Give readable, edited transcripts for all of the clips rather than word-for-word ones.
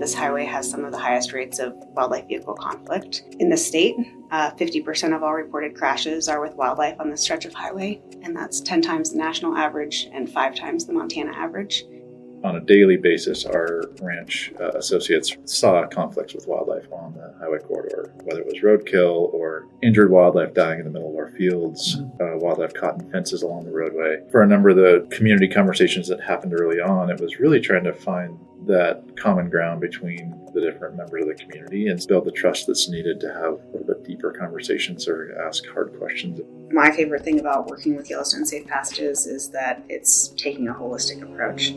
this highway has some of the highest rates of wildlife vehicle conflict in the state. 50% of all reported crashes are with wildlife on this stretch of highway, and that's 10 times the national average and 5 times the Montana average. On a daily basis, our ranch associates saw conflicts with wildlife on the highway corridor, whether it was roadkill or injured wildlife dying in the middle of our fields, wildlife caught in fences along the roadway. For a number of the community conversations that happened early on, it was really trying to find that common ground between the different members of the community and build the trust that's needed to have a little bit deeper conversations or ask hard questions. My favorite thing about working with Yellowstone Safe Passages is that it's taking a holistic approach.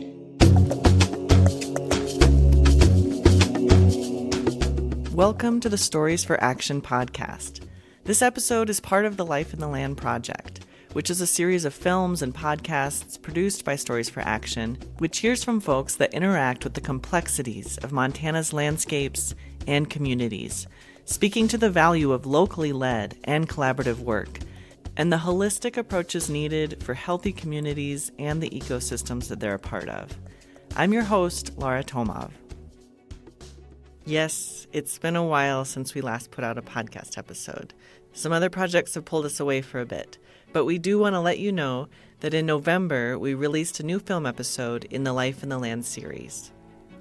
Welcome to the Stories for Action podcast. This episode is part of the Life in the Land project, which is a series of films and podcasts produced by Stories for Action, which hears from folks that interact with the complexities of Montana's landscapes and communities, speaking to the value of locally led and collaborative work, and the holistic approaches needed for healthy communities and the ecosystems that they're a part of. I'm your host, Laura Tomov. Yes, it's been a while since we last put out a podcast episode. Some other projects have pulled us away for a bit, but we do want to let you know that in November, we released a new film episode in the Life in the Land series.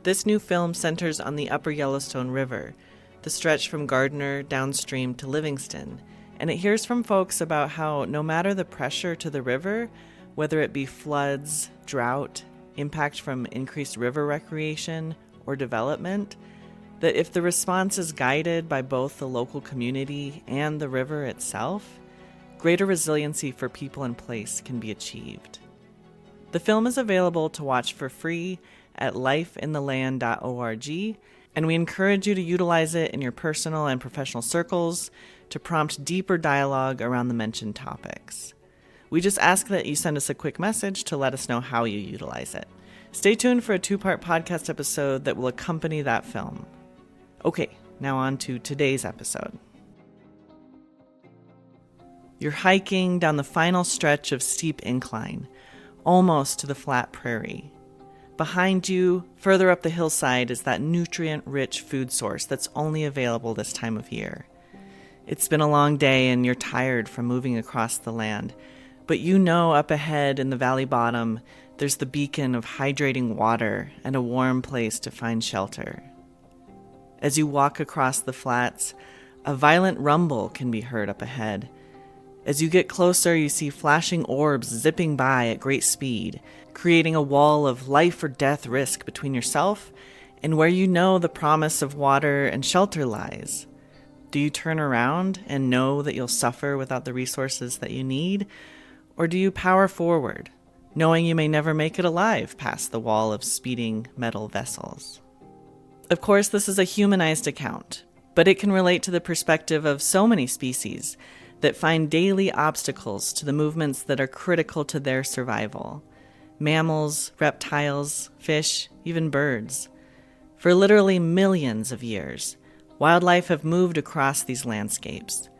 This new film centers on the Upper Yellowstone River, the stretch from Gardner downstream to Livingston, and it hears from folks about how no matter the pressure to the river, whether it be floods, drought, impact from increased river recreation, or development, that if the response is guided by both the local community and the river itself, greater resiliency for people and place can be achieved. The film is available to watch for free at lifeintheland.org, and we encourage you to utilize it in your personal and professional circles to prompt deeper dialogue around the mentioned topics. We just ask that you send us a quick message to let us know how you utilize it. Stay tuned for a 2-part podcast episode that will accompany that film. Okay, now on to today's episode. You're hiking down the final stretch of steep incline, almost to the flat prairie. Behind you, further up the hillside, is that nutrient-rich food source that's only available this time of year. It's been a long day and you're tired from moving across the land, but you know up ahead in the valley bottom, there's the beacon of hydrating water and a warm place to find shelter. As you walk across the flats, a violent rumble can be heard up ahead. As you get closer, you see flashing orbs zipping by at great speed, creating a wall of life or death risk between yourself and where you know the promise of water and shelter lies. Do you turn around and know that you'll suffer without the resources that you need? Or do you power forward, knowing you may never make it alive past the wall of speeding metal vessels? Of course, this is a humanized account, but it can relate to the perspective of so many species that find daily obstacles to the movements that are critical to their survival. Mammals, reptiles, fish, even birds. For literally millions of years, wildlife have moved across these landscapes,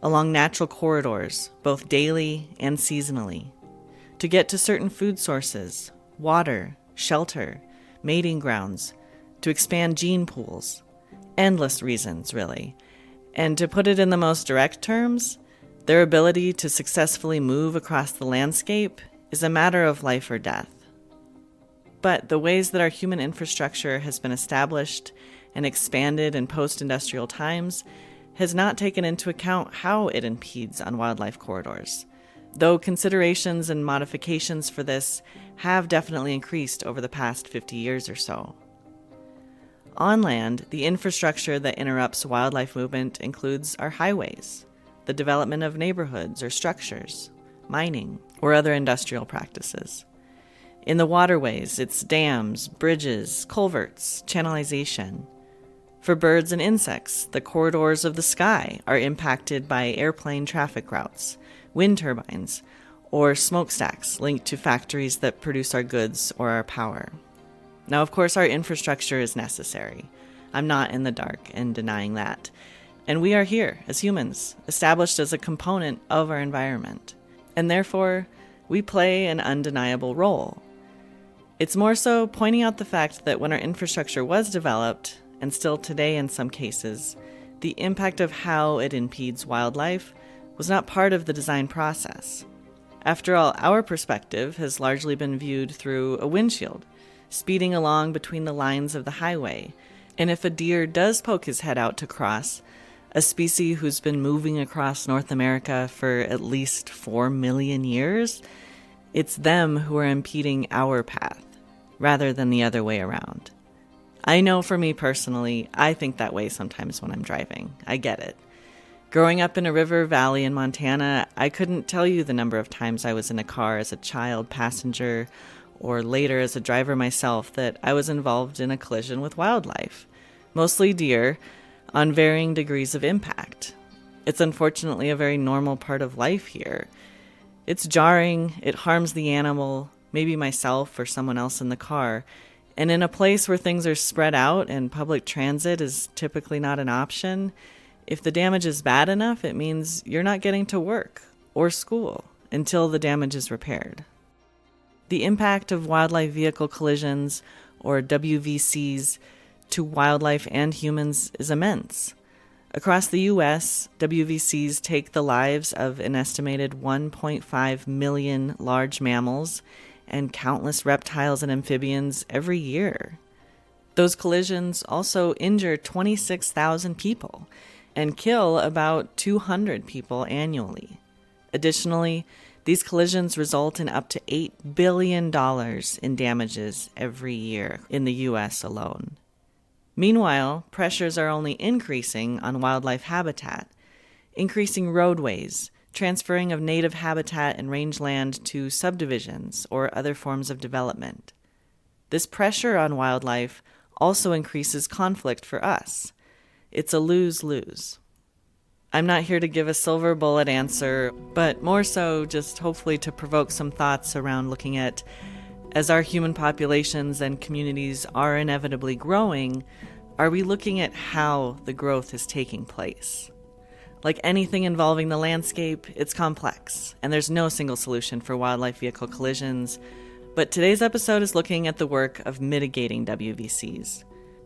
along natural corridors, both daily and seasonally, to get to certain food sources, water, shelter, mating grounds, to expand gene pools. Endless reasons, really. And to put it in the most direct terms, their ability to successfully move across the landscape is a matter of life or death. But the ways that our human infrastructure has been established and expanded in post-industrial times has not taken into account how it impedes on wildlife corridors, though considerations and modifications for this have definitely increased over the past 50 years or so. On land, the infrastructure that interrupts wildlife movement includes our highways, the development of neighborhoods or structures, mining, or other industrial practices. In the waterways, it's dams, bridges, culverts, channelization. For birds and insects, the corridors of the sky are impacted by airplane traffic routes, wind turbines, or smokestacks linked to factories that produce our goods or our power. Now, of course, our infrastructure is necessary. I'm not in the dark in denying that. And we are here as humans, established as a component of our environment. And therefore, we play an undeniable role. It's more so pointing out the fact that when our infrastructure was developed, and still today in some cases, the impact of how it impedes wildlife was not part of the design process. After all, our perspective has largely been viewed through a windshield, speeding along between the lines of the highway. And if a deer does poke his head out to cross, a species who's been moving across North America for at least 4 million years, it's them who are impeding our path, rather than the other way around. I know for me personally, I think that way sometimes when I'm driving. I get it. Growing up in a river valley in Montana, I couldn't tell you the number of times I was in a car as a child passenger or later as a driver myself that I was involved in a collision with wildlife, mostly deer, on varying degrees of impact. It's unfortunately a very normal part of life here. It's jarring, it harms the animal, maybe myself or someone else in the car, and in a place where things are spread out and public transit is typically not an option, if the damage is bad enough, it means you're not getting to work or school until the damage is repaired. The impact of wildlife vehicle collisions, or WVCs, to wildlife and humans is immense. Across the U.S., WVCs take the lives of an estimated 1.5 million large mammals and countless reptiles and amphibians every year. Those collisions also injure 26,000 people and kill about 200 people annually. Additionally, these collisions result in up to $8 billion in damages every year in the U.S. alone. Meanwhile, pressures are only increasing on wildlife habitat, increasing roadways, transferring of native habitat and rangeland to subdivisions or other forms of development. This pressure on wildlife also increases conflict for us. It's a lose-lose. I'm not here to give a silver bullet answer, but more so just hopefully to provoke some thoughts around looking at, as our human populations and communities are inevitably growing, are we looking at how the growth is taking place? Like anything involving the landscape, it's complex, and there's no single solution for wildlife vehicle collisions, but today's episode is looking at the work of mitigating WVCs.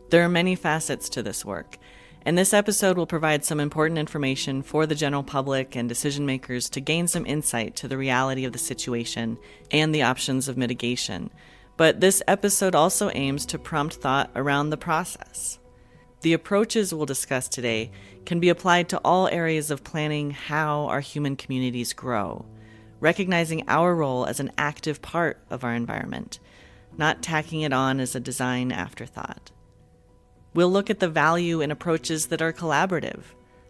There are many facets to this work, and this episode will provide some important information for the general public and decision makers to gain some insight to the reality of the situation and the options of mitigation. But this episode also aims to prompt thought around the process. The approaches we'll discuss today can be applied to all areas of planning how our human communities grow, recognizing our role as an active part of our environment, not tacking it on as a design afterthought. We'll look at the value in approaches that are collaborative,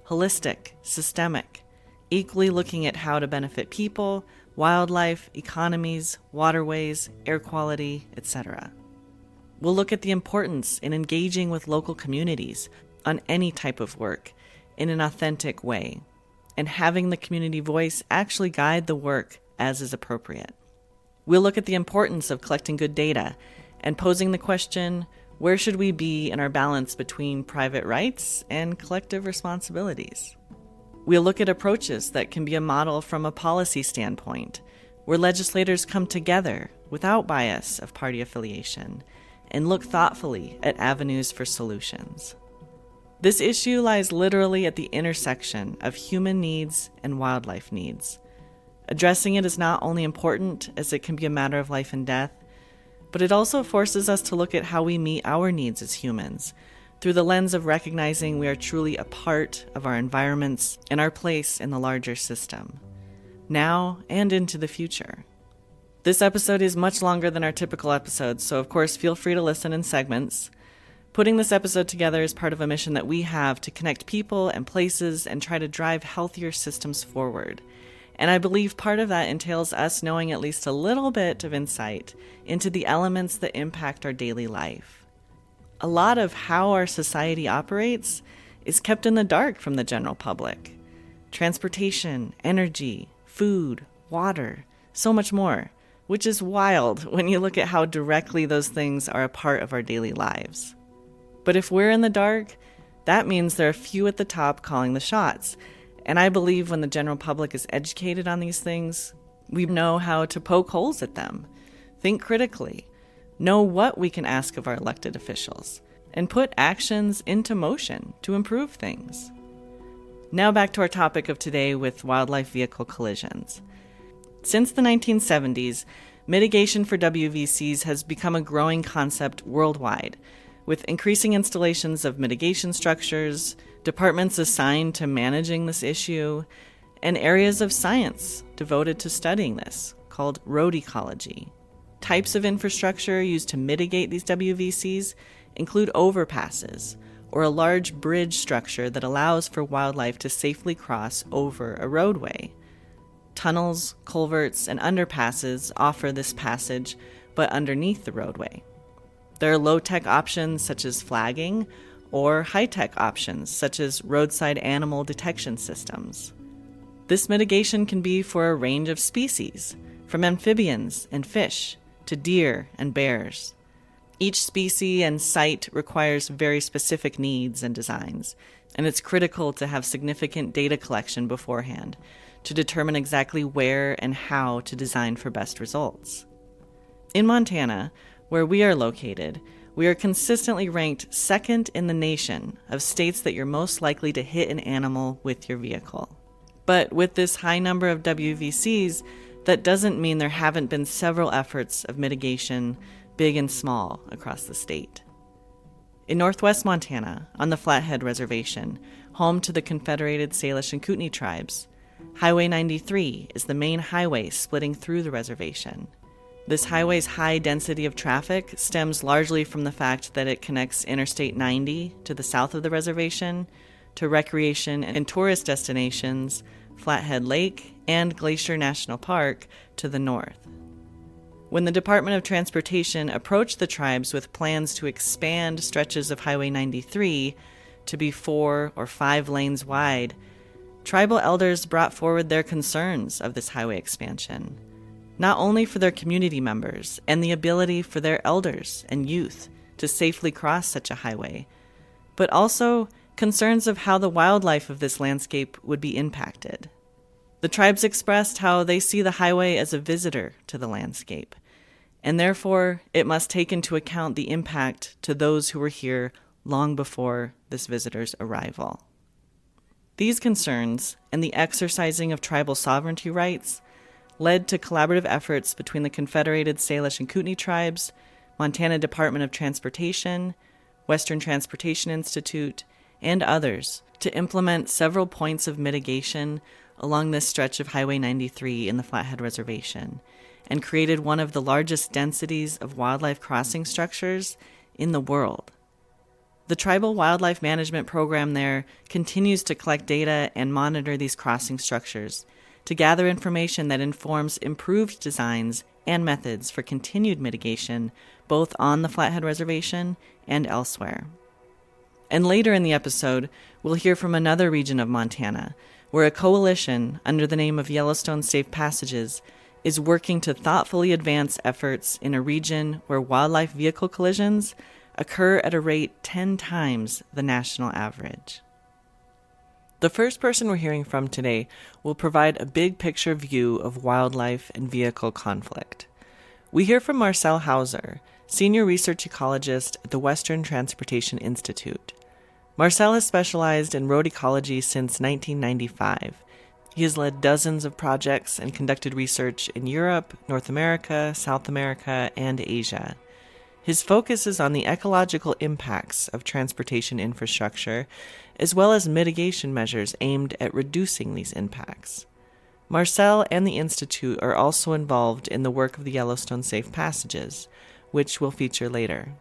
holistic, systemic, equally looking at how to benefit people, wildlife, economies, waterways, air quality, etc. We'll look at the importance in engaging with local communities on any type of work in an authentic way, and having the community voice actually guide the work as is appropriate. We'll look at the importance of collecting good data and posing the question, where should we be in our balance between private rights and collective responsibilities? We'll look at approaches that can be a model from a policy standpoint, where legislators come together without bias of party affiliation and look thoughtfully at avenues for solutions. This issue lies literally at the intersection of human needs and wildlife needs. Addressing it is not only important as it can be a matter of life and death, but it also forces us to look at how we meet our needs as humans, through the lens of recognizing we are truly a part of our environments and our place in the larger system, now and into the future. This episode is much longer than our typical episodes, so of course feel free to listen in segments. Putting this episode together is part of a mission that we have to connect people and places and try to drive healthier systems forward. And I believe part of that entails us knowing at least a little bit of insight into the elements that impact our daily life. A lot of how our society operates is kept in the dark from the general public. Transportation, energy, food, water, so much more, which is wild when you look at how directly those things are a part of our daily lives. But if we're in the dark, that means there are few at the top calling the shots. And I believe when the general public is educated on these things, we know how to poke holes at them, think critically, know what we can ask of our elected officials, and put actions into motion to improve things. Now back to our topic of today with wildlife vehicle collisions. Since the 1970s, mitigation for WVCs has become a growing concept worldwide, with increasing installations of mitigation structures, departments assigned to managing this issue, and areas of science devoted to studying this, called road ecology. Types of infrastructure used to mitigate these WVCs include overpasses, or a large bridge structure that allows for wildlife to safely cross over a roadway. Tunnels, culverts, and underpasses offer this passage, but underneath the roadway. There are low-tech options such as flagging, or high-tech options such as roadside animal detection systems. This mitigation can be for a range of species, from amphibians and fish to deer and bears. Each species and site requires very specific needs and designs, and it's critical to have significant data collection beforehand to determine exactly where and how to design for best results. In Montana, where we are located, we are consistently ranked second in the nation of states that you're most likely to hit an animal with your vehicle. But with this high number of WVCs, that doesn't mean there haven't been several efforts of mitigation, big and small, across the state. In northwest Montana, on the Flathead Reservation, home to the Confederated Salish and Kootenai tribes, Highway 93 is the main highway splitting through the reservation. This highway's high density of traffic stems largely from the fact that it connects Interstate 90 to the south of the reservation to recreation and tourist destinations, Flathead Lake and Glacier National Park to the north. When the Department of Transportation approached the tribes with plans to expand stretches of Highway 93 to be 4 or 5 lanes wide, tribal elders brought forward their concerns of this highway expansion, not only for their community members and the ability for their elders and youth to safely cross such a highway, but also concerns of how the wildlife of this landscape would be impacted. The tribes expressed how they see the highway as a visitor to the landscape, and therefore it must take into account the impact to those who were here long before this visitor's arrival. These concerns and the exercising of tribal sovereignty rights led to collaborative efforts between the Confederated Salish and Kootenai tribes, Montana Department of Transportation, Western Transportation Institute, and others to implement several points of mitigation along this stretch of Highway 93 in the Flathead Reservation, and created one of the largest densities of wildlife crossing structures in the world. The Tribal Wildlife Management Program there continues to collect data and monitor these crossing structures to gather information that informs improved designs and methods for continued mitigation both on the Flathead Reservation and elsewhere. And later in the episode, we'll hear from another region of Montana, where a coalition under the name of Yellowstone Safe Passages is working to thoughtfully advance efforts in a region where wildlife vehicle collisions occur at a rate 10 times the national average. The first person we're hearing from today will provide a big picture view of wildlife and vehicle conflict. We hear from Marcel Hauser, Senior Research Ecologist at the Western Transportation Institute. Marcel has specialized in road ecology since 1995. He has led dozens of projects and conducted research in Europe, North America, South America, and Asia. His focus is on the ecological impacts of transportation infrastructure, as well as mitigation measures aimed at reducing these impacts. Marcel and the Institute are also involved in the work of the Yellowstone Safe Passages, which we'll feature later.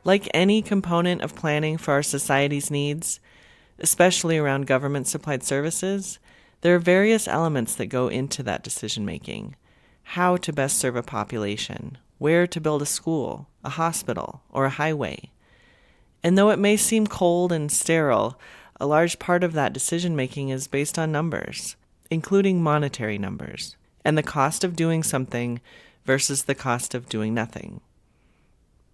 Like any component of planning for our society's needs, especially around government-supplied services, there are various elements that go into that decision-making. How to best serve a population, where to build a school, a hospital, or a highway. And though it may seem cold and sterile, a large part of that decision-making is based on numbers, including monetary numbers, and the cost of doing something versus the cost of doing nothing.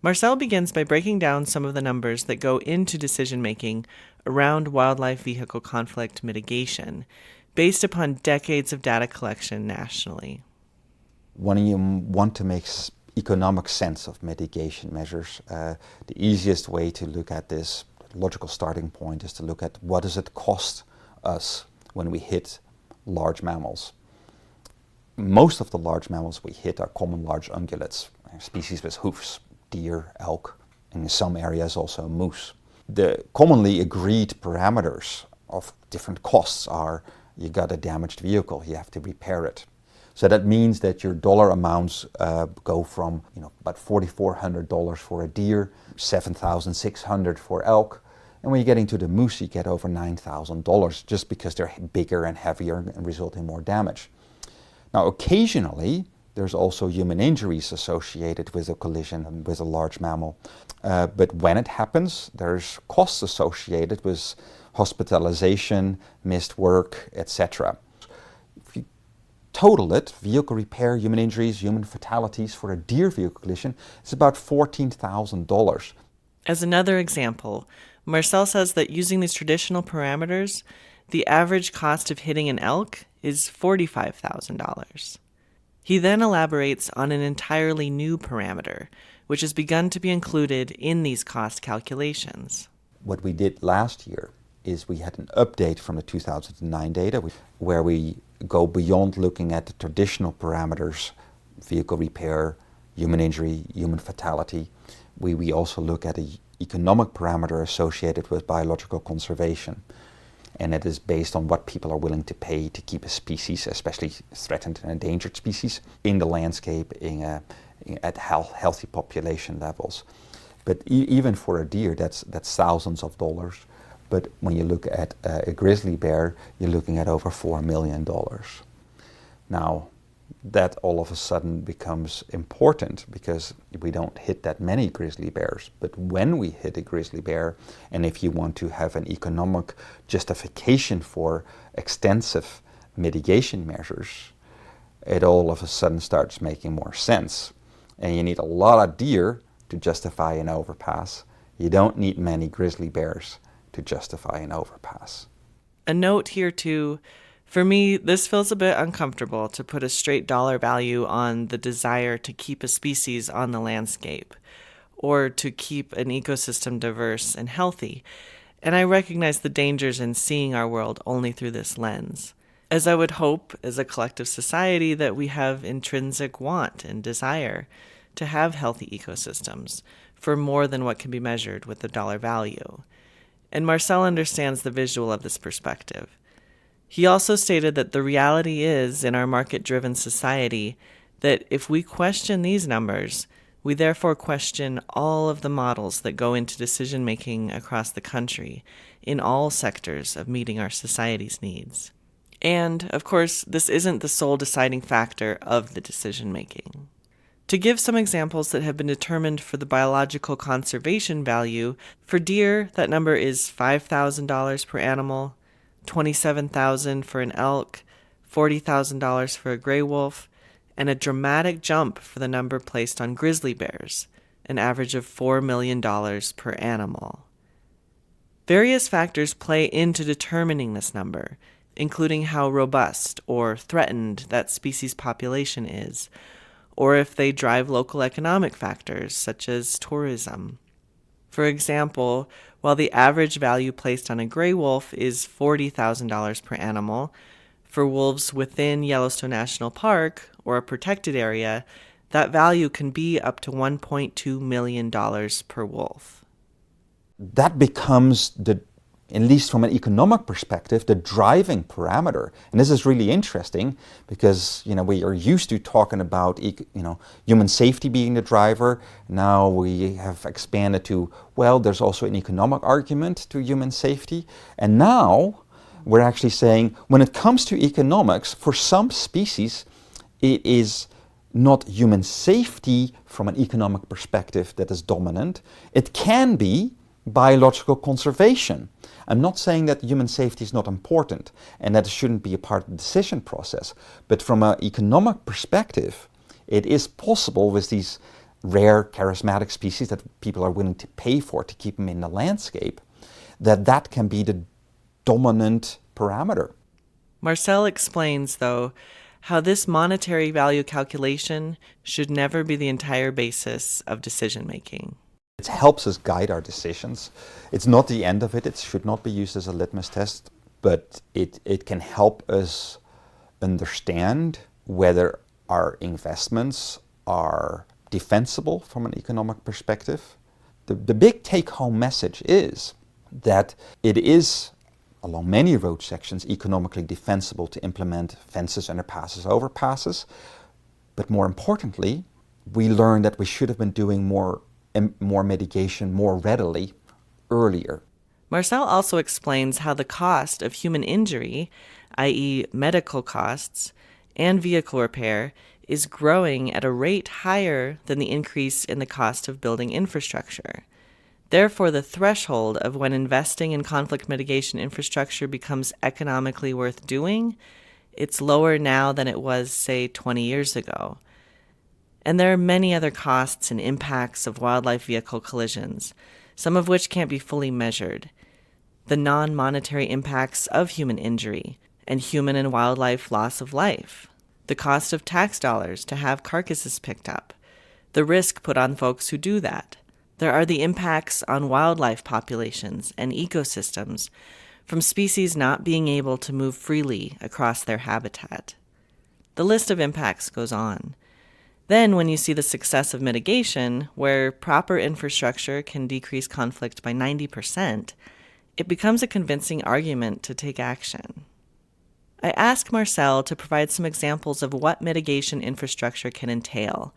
Marcel begins by breaking down some of the numbers that go into decision-making around wildlife vehicle conflict mitigation, based upon decades of data collection nationally. When you want to make economic sense of mitigation measures. The easiest way to look at this logical starting point is to look at what does it cost us when we hit large mammals. Most of the large mammals we hit are common large ungulates, species with hoofs, deer, elk, and in some areas also moose. The commonly agreed parameters of different costs are you got a damaged vehicle, you have to repair it. So that means that your dollar amounts go from about $4,400 for a deer, $7,600 for elk, and when you get into the moose, you get over $9,000 just because they're bigger and heavier and result in more damage. Now, occasionally, there's also human injuries associated with a collision with a large mammal. But when it happens, there's costs associated with hospitalization, missed work, etc. If you total it, vehicle repair, human injuries, human fatalities for a deer vehicle collision, it's about $14,000. As another example, Marcel says that using these traditional parameters, the average cost of hitting an elk is $45,000. He then elaborates on an entirely new parameter, which has begun to be included in these cost calculations. What we did last year is we had an update from the 2009 data where we go beyond looking at the traditional parameters, vehicle repair, human injury, human fatality. We also look at an economic parameter associated with biological conservation. And it is based on what people are willing to pay to keep a species, especially threatened and endangered species, in the landscape at healthy population levels. But even for a deer, that's thousands of dollars. But when you look at a grizzly bear, you're looking at over $4 million. Now, that all of a sudden becomes important because we don't hit that many grizzly bears. But when we hit a grizzly bear, and if you want to have an economic justification for extensive mitigation measures, it all of a sudden starts making more sense. And you need a lot of deer to justify an overpass. You don't need many grizzly bears to justify an overpass. A note here too, for me, this feels a bit uncomfortable to put a straight dollar value on the desire to keep a species on the landscape or to keep an ecosystem diverse and healthy. And I recognize the dangers in seeing our world only through this lens, as I would hope as a collective society that we have intrinsic want and desire to have healthy ecosystems for more than what can be measured with the dollar value. And Marcel understands the visual of this perspective. He also stated that the reality is, in our market-driven society, that if we question these numbers, we therefore question all of the models that go into decision-making across the country in all sectors of meeting our society's needs. And, of course, this isn't the sole deciding factor of the decision-making. To give some examples that have been determined for the biological conservation value, for deer, that number is $5,000 per animal, $27,000 for an elk, $40,000 for a gray wolf, and a dramatic jump for the number placed on grizzly bears, an average of $4 million per animal. Various factors play into determining this number, including how robust or threatened that species population is, or if they drive local economic factors such as tourism. For example, while the average value placed on a gray wolf is $40,000 per animal, for wolves within Yellowstone National Park or a protected area, that value can be up to $1.2 million per wolf. That becomes at least from an economic perspective, the driving parameter. And this is really interesting because, we are used to talking about, human safety being the driver. Now we have expanded to, there's also an economic argument to human safety. And now we're actually saying when it comes to economics, for some species, it is not human safety from an economic perspective that is dominant. It can be biological conservation. I'm not saying that human safety is not important and that it shouldn't be a part of the decision process, but from an economic perspective, it is possible with these rare charismatic species that people are willing to pay for to keep them in the landscape, that can be the dominant parameter. Marcel explains, though, how this monetary value calculation should never be the entire basis of decision making. It helps us guide our decisions. It's not the end of it. It should not be used as a litmus test, but it can help us understand whether our investments are defensible from an economic perspective. The big take-home message is that it is, along many road sections, economically defensible to implement fences, underpasses, overpasses. But more importantly, we learned that we should have been doing more mitigation more readily earlier. Marcel also explains how the cost of human injury, i.e. medical costs, and vehicle repair is growing at a rate higher than the increase in the cost of building infrastructure. Therefore, the threshold of when investing in conflict mitigation infrastructure becomes economically worth doing, it's lower now than it was, say, 20 years ago. And there are many other costs and impacts of wildlife vehicle collisions, some of which can't be fully measured. The non-monetary impacts of human injury and human and wildlife loss of life, the cost of tax dollars to have carcasses picked up, the risk put on folks who do that. There are the impacts on wildlife populations and ecosystems from species not being able to move freely across their habitat. The list of impacts goes on. Then, when you see the success of mitigation, where proper infrastructure can decrease conflict by 90%, it becomes a convincing argument to take action. I ask Marcel to provide some examples of what mitigation infrastructure can entail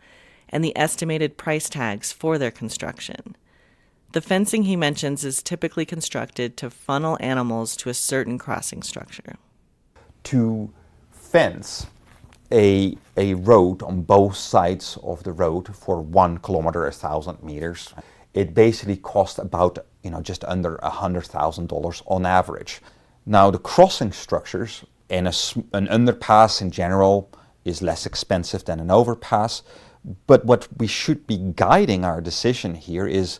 and the estimated price tags for their construction. The fencing he mentions is typically constructed to funnel animals to a certain crossing structure. To fence a road on both sides of the road for 1 kilometer, 1,000 meters, it basically costs about just under $100,000 on average. Now the crossing structures and an underpass in general is less expensive than an overpass, but what we should be guiding our decision here is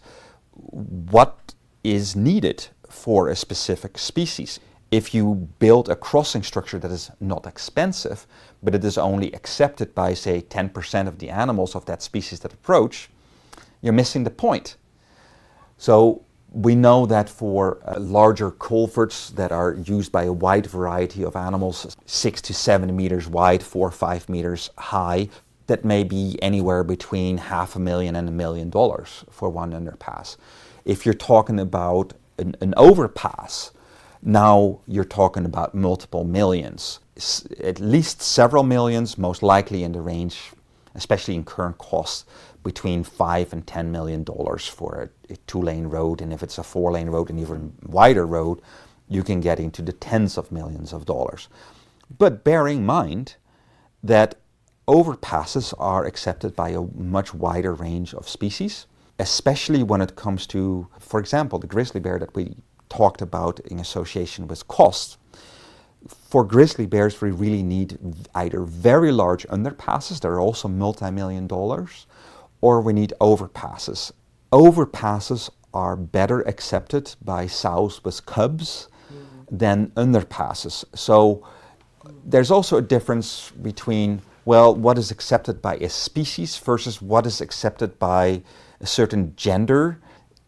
what is needed for a specific species. If you build a crossing structure that is not expensive, but it is only accepted by, say, 10% of the animals of that species that approach, you're missing the point. So we know that for larger culverts that are used by a wide variety of animals, 6 to 7 meters wide, 4 or 5 meters high, that may be anywhere between $500,000 and $1 million for one underpass. If you're talking about an overpass, now you're talking about multiple millions, at least several millions, most likely in the range, especially in current costs, between $5 and $10 million for a 2-lane road, and if it's a 4-lane road, an even wider road, you can get into the tens of millions of dollars. But bearing in mind that overpasses are accepted by a much wider range of species, especially when it comes to, for example, the grizzly bear that we talked about in association with costs. For grizzly bears, we really need either very large underpasses that are also multi-million dollars, or we need overpasses. Overpasses are better accepted by sows with cubs than underpasses. So there's also a difference between, well, what is accepted by a species versus what is accepted by a certain gender,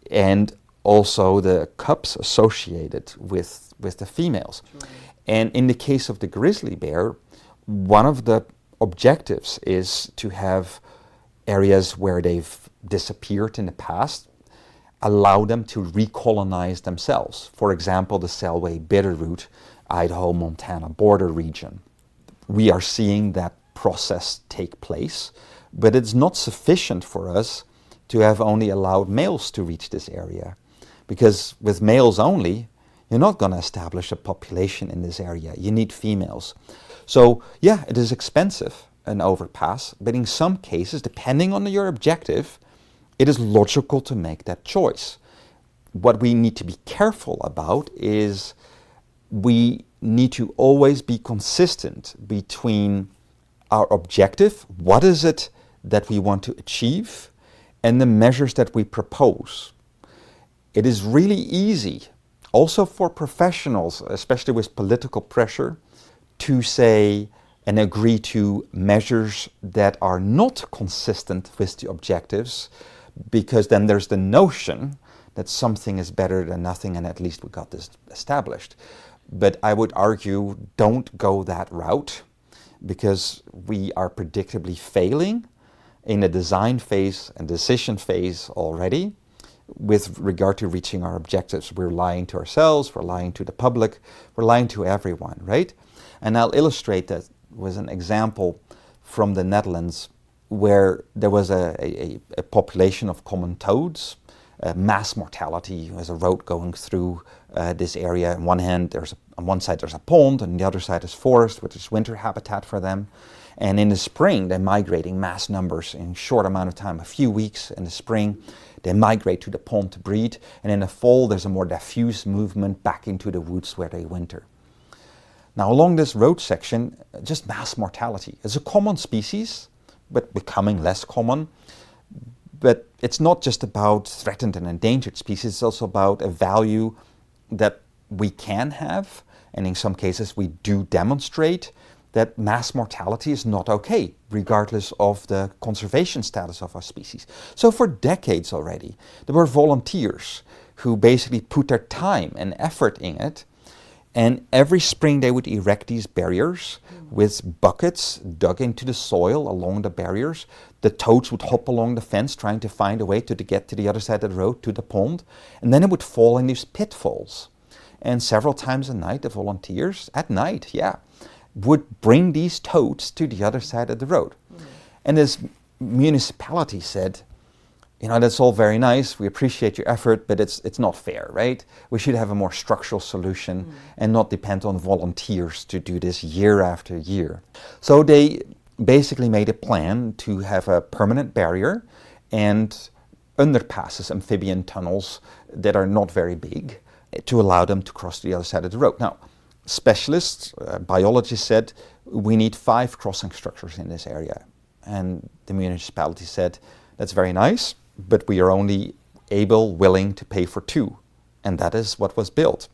and also the cubs associated with the females. Sure. And in the case of the grizzly bear, one of the objectives is to have areas where they've disappeared in the past, allow them to recolonize themselves. For example, the Selway Bitterroot, Idaho-Montana border region. We are seeing that process take place, but it's not sufficient for us to have only allowed males to reach this area. Because with males only, you're not going to establish a population in this area. You need females. So yeah, it is expensive, an overpass, but in some cases, depending on your objective, it is logical to make that choice. What we need to be careful about is we need to always be consistent between our objective, what is it that we want to achieve, and the measures that we propose. It is really easy, also for professionals, especially with political pressure, to say and agree to measures that are not consistent with the objectives, because then there's the notion that something is better than nothing, and at least we got this established. But I would argue, don't go that route, because we are predictably failing in the design phase and decision phase already with regard to reaching our objectives. We're lying to ourselves, we're lying to the public, we're lying to everyone, right? And I'll illustrate that with an example from the Netherlands, where there was a population of common toads, mass mortality. There's a road going through this area. On one side there's a pond, and the other side is forest, which is winter habitat for them. And in the spring, they're migrating mass numbers in a short amount of time, a few weeks in the spring. They migrate to the pond to breed, and in the fall there's a more diffuse movement back into the woods where they winter. Now along this road section, just mass mortality. It's a common species, but becoming less common. But it's not just about threatened and endangered species, it's also about a value that we can have, and in some cases we do demonstrate that mass mortality is not okay, regardless of the conservation status of our species. So for decades already, there were volunteers who basically put their time and effort in it, and every spring they would erect these barriers with buckets dug into the soil along the barriers. The toads would hop along the fence trying to find a way to get to the other side of the road, to the pond, and then it would fall in these pitfalls. And several times a night, the volunteers, at night, would bring these toads to the other side of the road. And this municipality said, that's all very nice, we appreciate your effort, but it's not fair, right? We should have a more structural solution and not depend on volunteers to do this year after year. So they basically made a plan to have a permanent barrier and underpasses, amphibian tunnels that are not very big, to allow them to cross to the other side of the road. Now, specialists, biologists said, we need 5 crossing structures in this area. And the municipality said, that's very nice, but we are only willing to pay for 2. And that is what was built.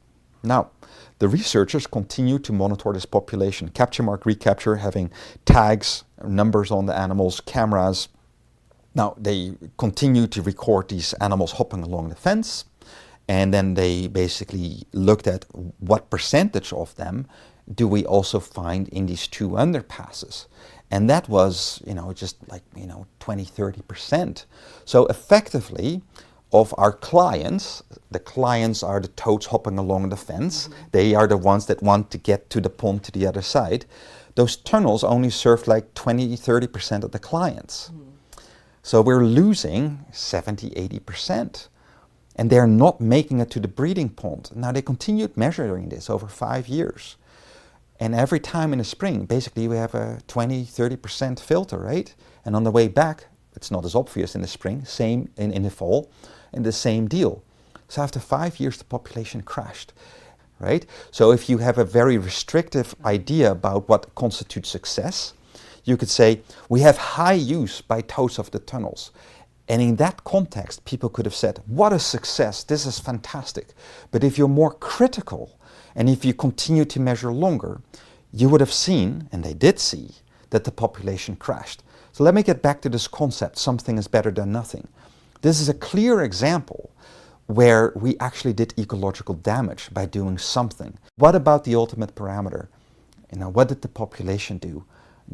Now, the researchers continue to monitor this population, capture, mark, recapture, having tags, numbers on the animals, cameras. Now, they continue to record these animals hopping along the fence. And then they basically looked at what percentage of them do we also find in these 2 underpasses. And that was, just like, 20-30%. So effectively, of our clients, the clients are the toads hopping along the fence. They are the ones that want to get to the pond to the other side. Those tunnels only serve like 20-30% of the clients. So we're losing 70-80%. And they're not making it to the breeding pond. Now they continued measuring this over 5 years. And every time in the spring, basically we have a 20-30% filter rate. And on the way back, it's not as obvious in the spring, same in the fall, and the same deal. So after 5 years, the population crashed, right? So if you have a very restrictive idea about what constitutes success, you could say, we have high use by toads of the tunnels. And in that context, people could have said, what a success, this is fantastic. But if you're more critical, and if you continue to measure longer, you would have seen, and they did see, that the population crashed. So let me get back to this concept, something is better than nothing. This is a clear example where we actually did ecological damage by doing something. What about the ultimate parameter? What did the population do?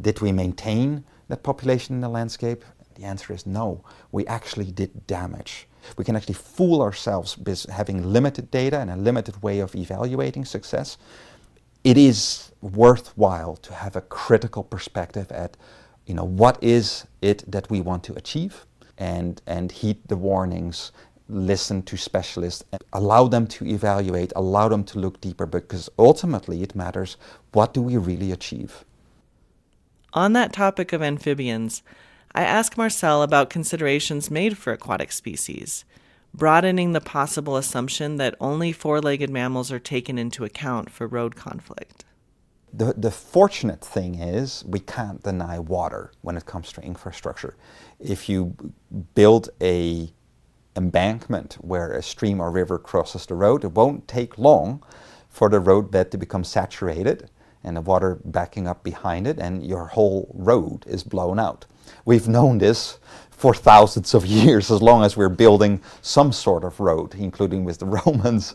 Did we maintain that population in the landscape? The answer is no. We actually did damage. We can actually fool ourselves with having limited data and a limited way of evaluating success. It is worthwhile to have a critical perspective at, what is it that we want to achieve, and heed the warnings, listen to specialists, and allow them to evaluate, allow them to look deeper, because ultimately it matters, what do we really achieve? On that topic of amphibians, I asked Marcel about considerations made for aquatic species, broadening the possible assumption that only 4-legged mammals are taken into account for road conflict. The fortunate thing is we can't deny water when it comes to infrastructure. If you build a embankment where a stream or river crosses the road, it won't take long for the roadbed to become saturated and the water backing up behind it, and your whole road is blown out. We've known this for thousands of years, as long as we're building some sort of road, including with the Romans.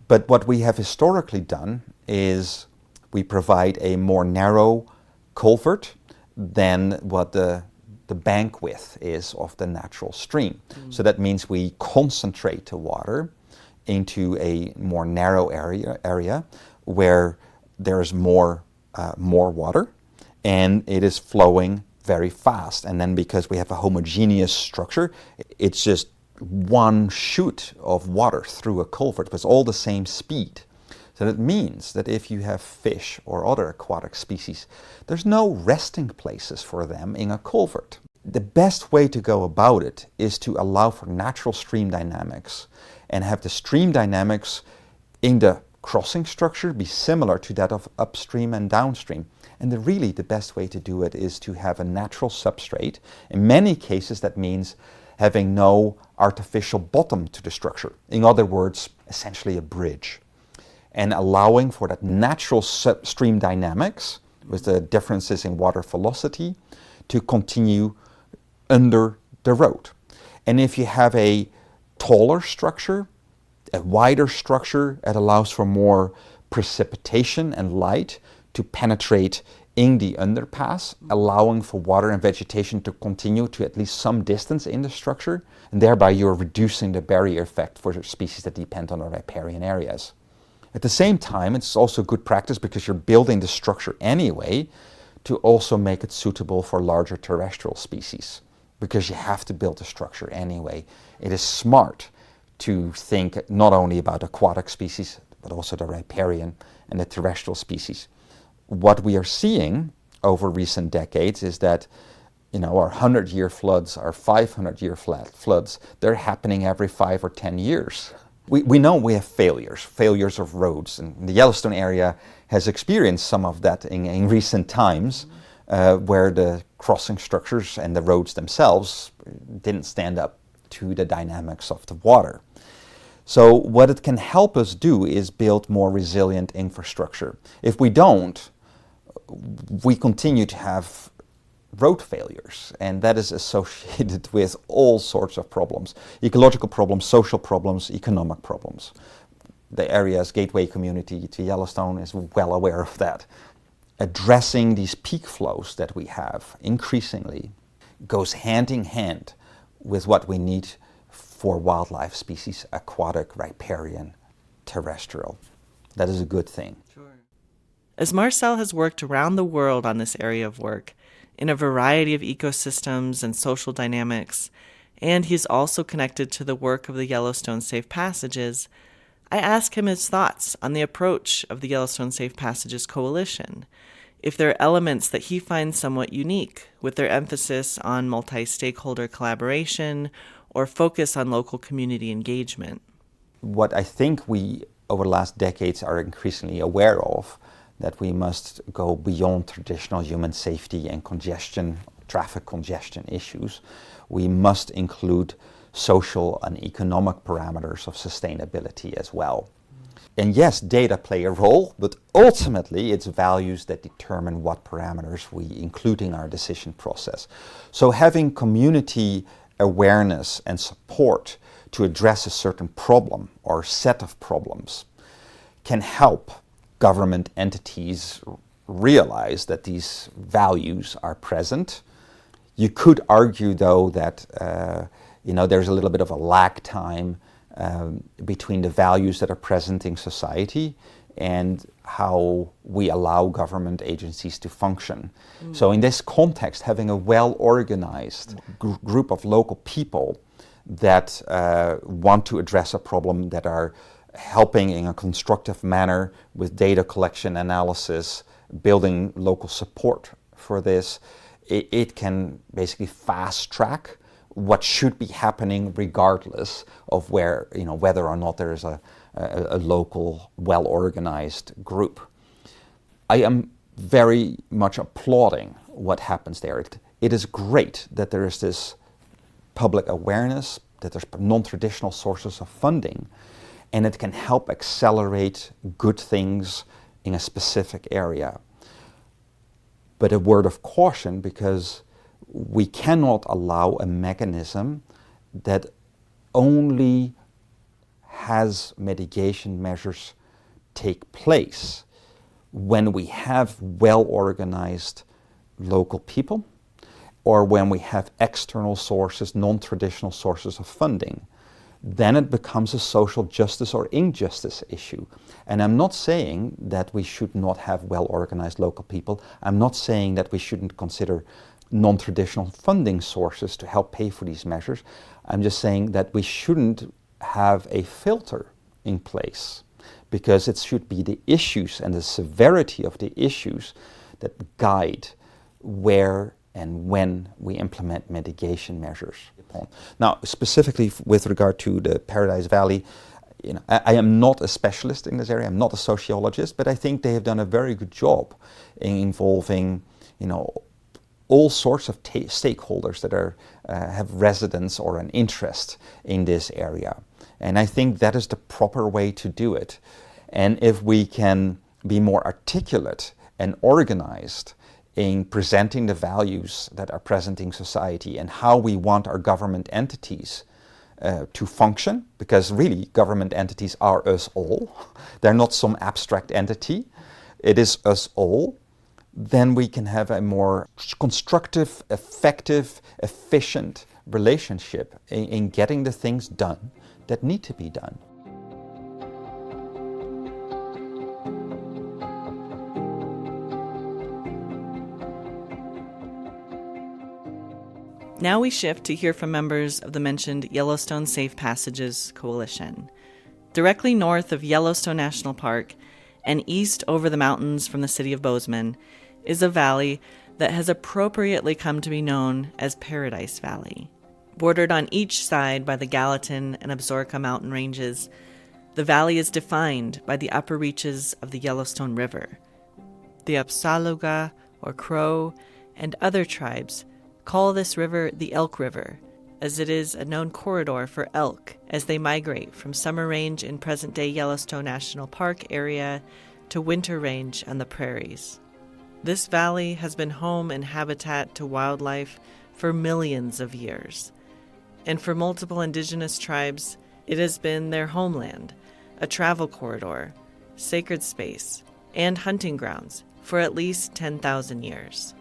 But what we have historically done is we provide a more narrow culvert than what the bank width is of the natural stream. So that means we concentrate the water into a more narrow area where there is more water, and it is flowing very fast. And then because we have a homogeneous structure, it's just one chute of water through a culvert, but it's all the same speed. So that means that if you have fish or other aquatic species, there's no resting places for them in a culvert. The best way to go about it is to allow for natural stream dynamics and have the stream dynamics in the crossing structure be similar to that of upstream and downstream. And really the best way to do it is to have a natural substrate. In many cases that means having no artificial bottom to the structure. In other words, essentially a bridge. And allowing for that natural stream dynamics with the differences in water velocity to continue under the road. And if you have a taller structure, a wider structure, it allows for more precipitation and light to penetrate in the underpass, allowing for water and vegetation to continue to at least some distance in the structure, and thereby you're reducing the barrier effect for species that depend on the riparian areas. At the same time, it's also good practice because you're building the structure anyway to also make it suitable for larger terrestrial species, because you have to build the structure anyway. It is smart to think not only about aquatic species, but also the riparian and the terrestrial species. What we are seeing over recent decades is that, our 100-year floods, our 500-year floods, they're happening every 5 or 10 years. We know we have failures of roads, and the Yellowstone area has experienced some of that in recent times, where the crossing structures and the roads themselves didn't stand up to the dynamics of the water. So what it can help us do is build more resilient infrastructure. If we don't, we continue to have road failures, and that is associated with all sorts of problems: ecological problems, social problems, economic problems. The area's gateway community to Yellowstone is well aware of that. Addressing these peak flows that we have increasingly goes hand in hand with what we need for wildlife species: aquatic, riparian, terrestrial. That is a good thing. As Marcel has worked around the world on this area of work, in a variety of ecosystems and social dynamics, and he's also connected to the work of the Yellowstone Safe Passages, I ask him his thoughts on the approach of the Yellowstone Safe Passages Coalition, if there are elements that he finds somewhat unique with their emphasis on multi-stakeholder collaboration or focus on local community engagement. What I think we, over the last decades, are increasingly aware of, that we must go beyond traditional human safety and traffic congestion issues. We must include social and economic parameters of sustainability as well. And yes, data play a role, but ultimately it's values that determine what parameters we include in our decision process. So having community awareness and support to address a certain problem or set of problems can help government entities realize that these values are present. You could argue, though, that there's a little bit of a lag time between the values that are present in society and how we allow government agencies to function. So in this context, having a well-organized group of local people that want to address a problem, that are helping in a constructive manner with data collection, analysis, building local support for this, it can basically fast track what should be happening regardless of whether or not there is a local, well-organized group. I am very much applauding what happens there. It is great that there is this public awareness, that there's non-traditional sources of funding, and it can help accelerate good things in a specific area. But a word of caution, because we cannot allow a mechanism that only has mitigation measures take place when we have well-organized local people or when we have external sources, non-traditional sources of funding. Then it becomes a social justice or injustice issue. And I'm not saying that we should not have well-organized local people. I'm not saying that we shouldn't consider non-traditional funding sources to help pay for these measures. I'm just saying that we shouldn't have a filter in place, because it should be the issues and the severity of the issues that guide where and when we implement mitigation measures. Now, specifically with regard to the Paradise Valley, I am not a specialist in this area. I'm not a sociologist, but I think they have done a very good job in involving, all sorts of stakeholders that have residence or an interest in this area. And I think that is the proper way to do it. And if we can be more articulate and organized in presenting the values that are present in society and how we want our government entities to function, because really government entities are us all. They're not some abstract entity. It is us all. Then we can have a more constructive, effective, efficient relationship in getting the things done that need to be done. Now we shift to hear from members of the mentioned Yellowstone Safe Passages Coalition. Directly north of Yellowstone National Park and east over the mountains from the city of Bozeman is a valley that has appropriately come to be known as Paradise Valley. Bordered on each side by the Gallatin and Absaroka mountain ranges, the valley is defined by the upper reaches of the Yellowstone River. The Absaroka, or Crow, and other tribes call this river the Elk River, as it is a known corridor for elk as they migrate from summer range in present-day Yellowstone National Park area to winter range on the prairies. This valley has been home and habitat to wildlife for millions of years, and for multiple indigenous tribes, it has been their homeland, a travel corridor, sacred space, and hunting grounds for at least 10,000 years.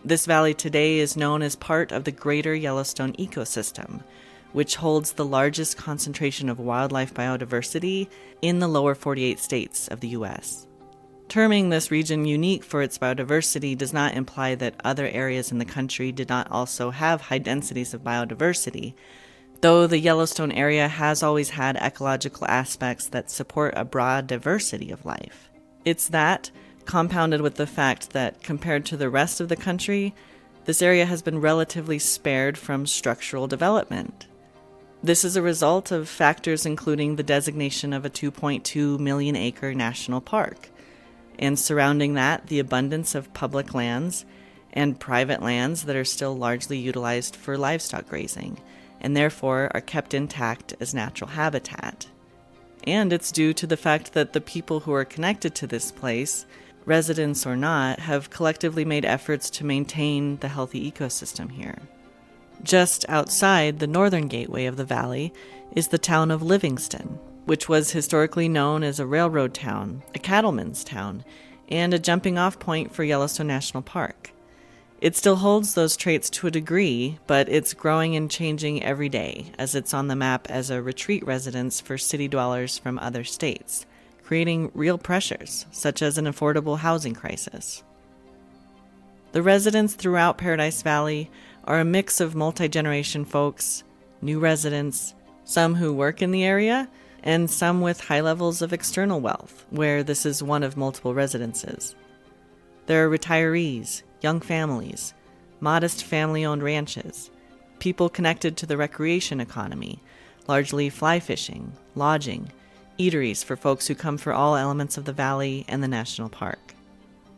This valley today is known as part of the greater Yellowstone ecosystem, which holds the largest concentration of wildlife biodiversity in the lower 48 states of the U.S. Terming this region unique for its biodiversity does not imply that other areas in the country did not also have high densities of biodiversity, though the Yellowstone area has always had ecological aspects that support a broad diversity of life. It's that, compounded with the fact that, compared to the rest of the country, this area has been relatively spared from structural development. This is a result of factors including the designation of a 2.2 million acre national park, and surrounding that, the abundance of public lands and private lands that are still largely utilized for livestock grazing, and therefore are kept intact as natural habitat. And it's due to the fact that the people who are connected to this place, residents or not, have collectively made efforts to maintain the healthy ecosystem here. Just outside the northern gateway of the valley is the town of Livingston, which was historically known as a railroad town, a cattleman's town, and a jumping-off point for Yellowstone National Park. It still holds those traits to a degree, but it's growing and changing every day as it's on the map as a retreat residence for city dwellers from other states, creating real pressures, such as an affordable housing crisis. The residents throughout Paradise Valley are a mix of multi-generation folks, new residents, some who work in the area, and some with high levels of external wealth, where this is one of multiple residences. There are retirees, young families, modest family-owned ranches, people connected to the recreation economy, largely fly fishing, lodging, eateries for folks who come for all elements of the valley and the national park.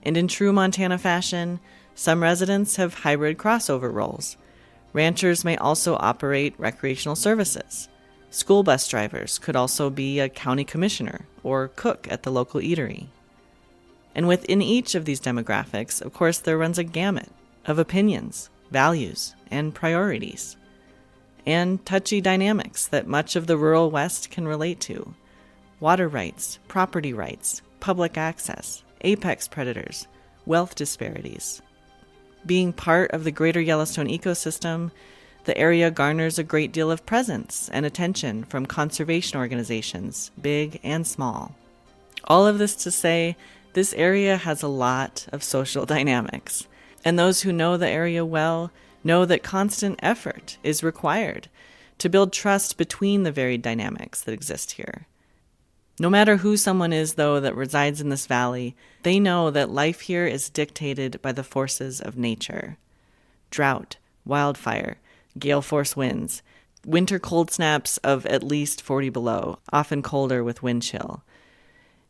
And in true Montana fashion, some residents have hybrid crossover roles. Ranchers may also operate recreational services. School bus drivers could also be a county commissioner or cook at the local eatery. And within each of these demographics, of course, there runs a gamut of opinions, values, and priorities, and touchy dynamics that much of the rural West can relate to. Water rights, property rights, public access, apex predators, wealth disparities. Being part of the greater Yellowstone ecosystem, the area garners a great deal of presence and attention from conservation organizations, big and small. All of this to say, this area has a lot of social dynamics, and those who know the area well know that constant effort is required to build trust between the varied dynamics that exist here. No matter who someone is, though, that resides in this valley, they know that life here is dictated by the forces of nature. Drought, wildfire, gale force winds, winter cold snaps of at least 40 below, often colder with wind chill.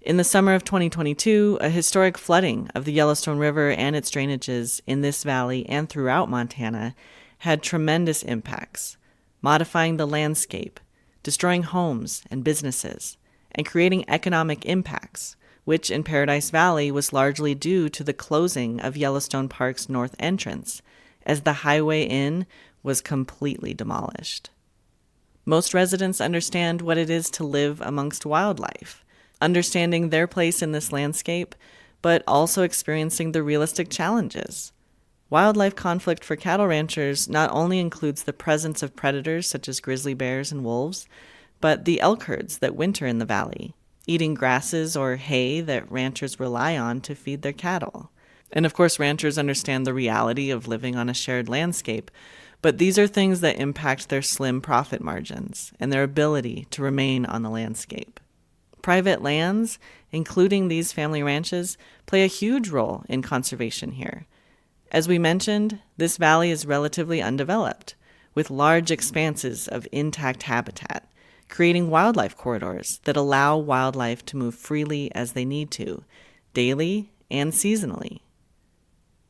In the summer of 2022, a historic flooding of the Yellowstone River and its drainages in this valley and throughout Montana had tremendous impacts, modifying the landscape, destroying homes and businesses, and creating economic impacts, which in Paradise Valley was largely due to the closing of Yellowstone Park's north entrance, as the highway in was completely demolished. Most residents understand what it is to live amongst wildlife, understanding their place in this landscape, but also experiencing the realistic challenges. Wildlife conflict for cattle ranchers not only includes the presence of predators such as grizzly bears and wolves, but the elk herds that winter in the valley, eating grasses or hay that ranchers rely on to feed their cattle. And of course, ranchers understand the reality of living on a shared landscape, but these are things that impact their slim profit margins and their ability to remain on the landscape. Private lands, including these family ranches, play a huge role in conservation here. As we mentioned, this valley is relatively undeveloped, with large expanses of intact habitat, creating wildlife corridors that allow wildlife to move freely as they need to, daily and seasonally.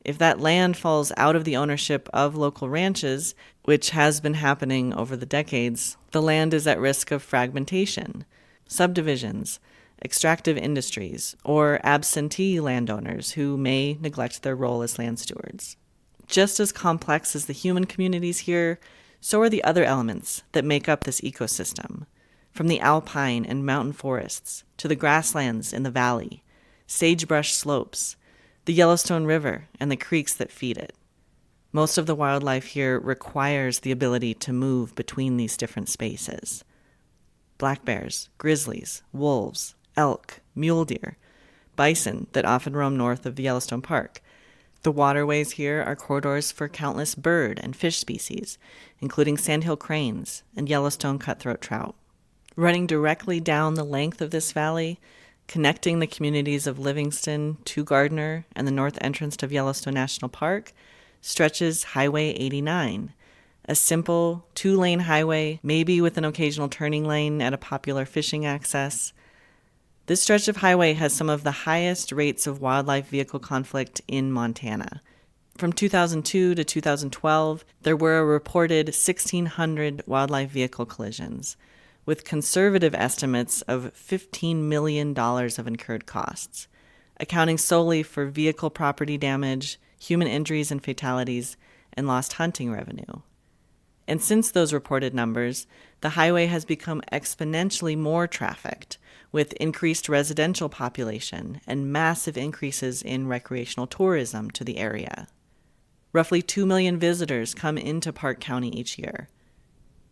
If that land falls out of the ownership of local ranches, which has been happening over the decades, the land is at risk of fragmentation, subdivisions, extractive industries, or absentee landowners who may neglect their role as land stewards. Just as complex as the human communities here, so are the other elements that make up this ecosystem, from the alpine and mountain forests to the grasslands in the valley, sagebrush slopes, the Yellowstone River and the creeks that feed it. Most of the wildlife here requires the ability to move between these different spaces. Black bears, grizzlies, wolves, elk, mule deer, bison that often roam north of the Yellowstone Park. The waterways here are corridors for countless bird and fish species, including sandhill cranes and Yellowstone cutthroat trout. Running directly down the length of this valley, connecting the communities of Livingston to Gardner and the north entrance to Yellowstone National Park, stretches Highway 89, a simple two-lane highway, maybe with an occasional turning lane at a popular fishing access. This stretch of highway has some of the highest rates of wildlife vehicle conflict in Montana. From 2002 to 2012, there were a reported 1,600 wildlife vehicle collisions, with conservative estimates of $15 million of incurred costs, accounting solely for vehicle property damage, human injuries and fatalities, and lost hunting revenue. And since those reported numbers, the highway has become exponentially more trafficked, with increased residential population and massive increases in recreational tourism to the area. Roughly 2 million visitors come into Park County each year.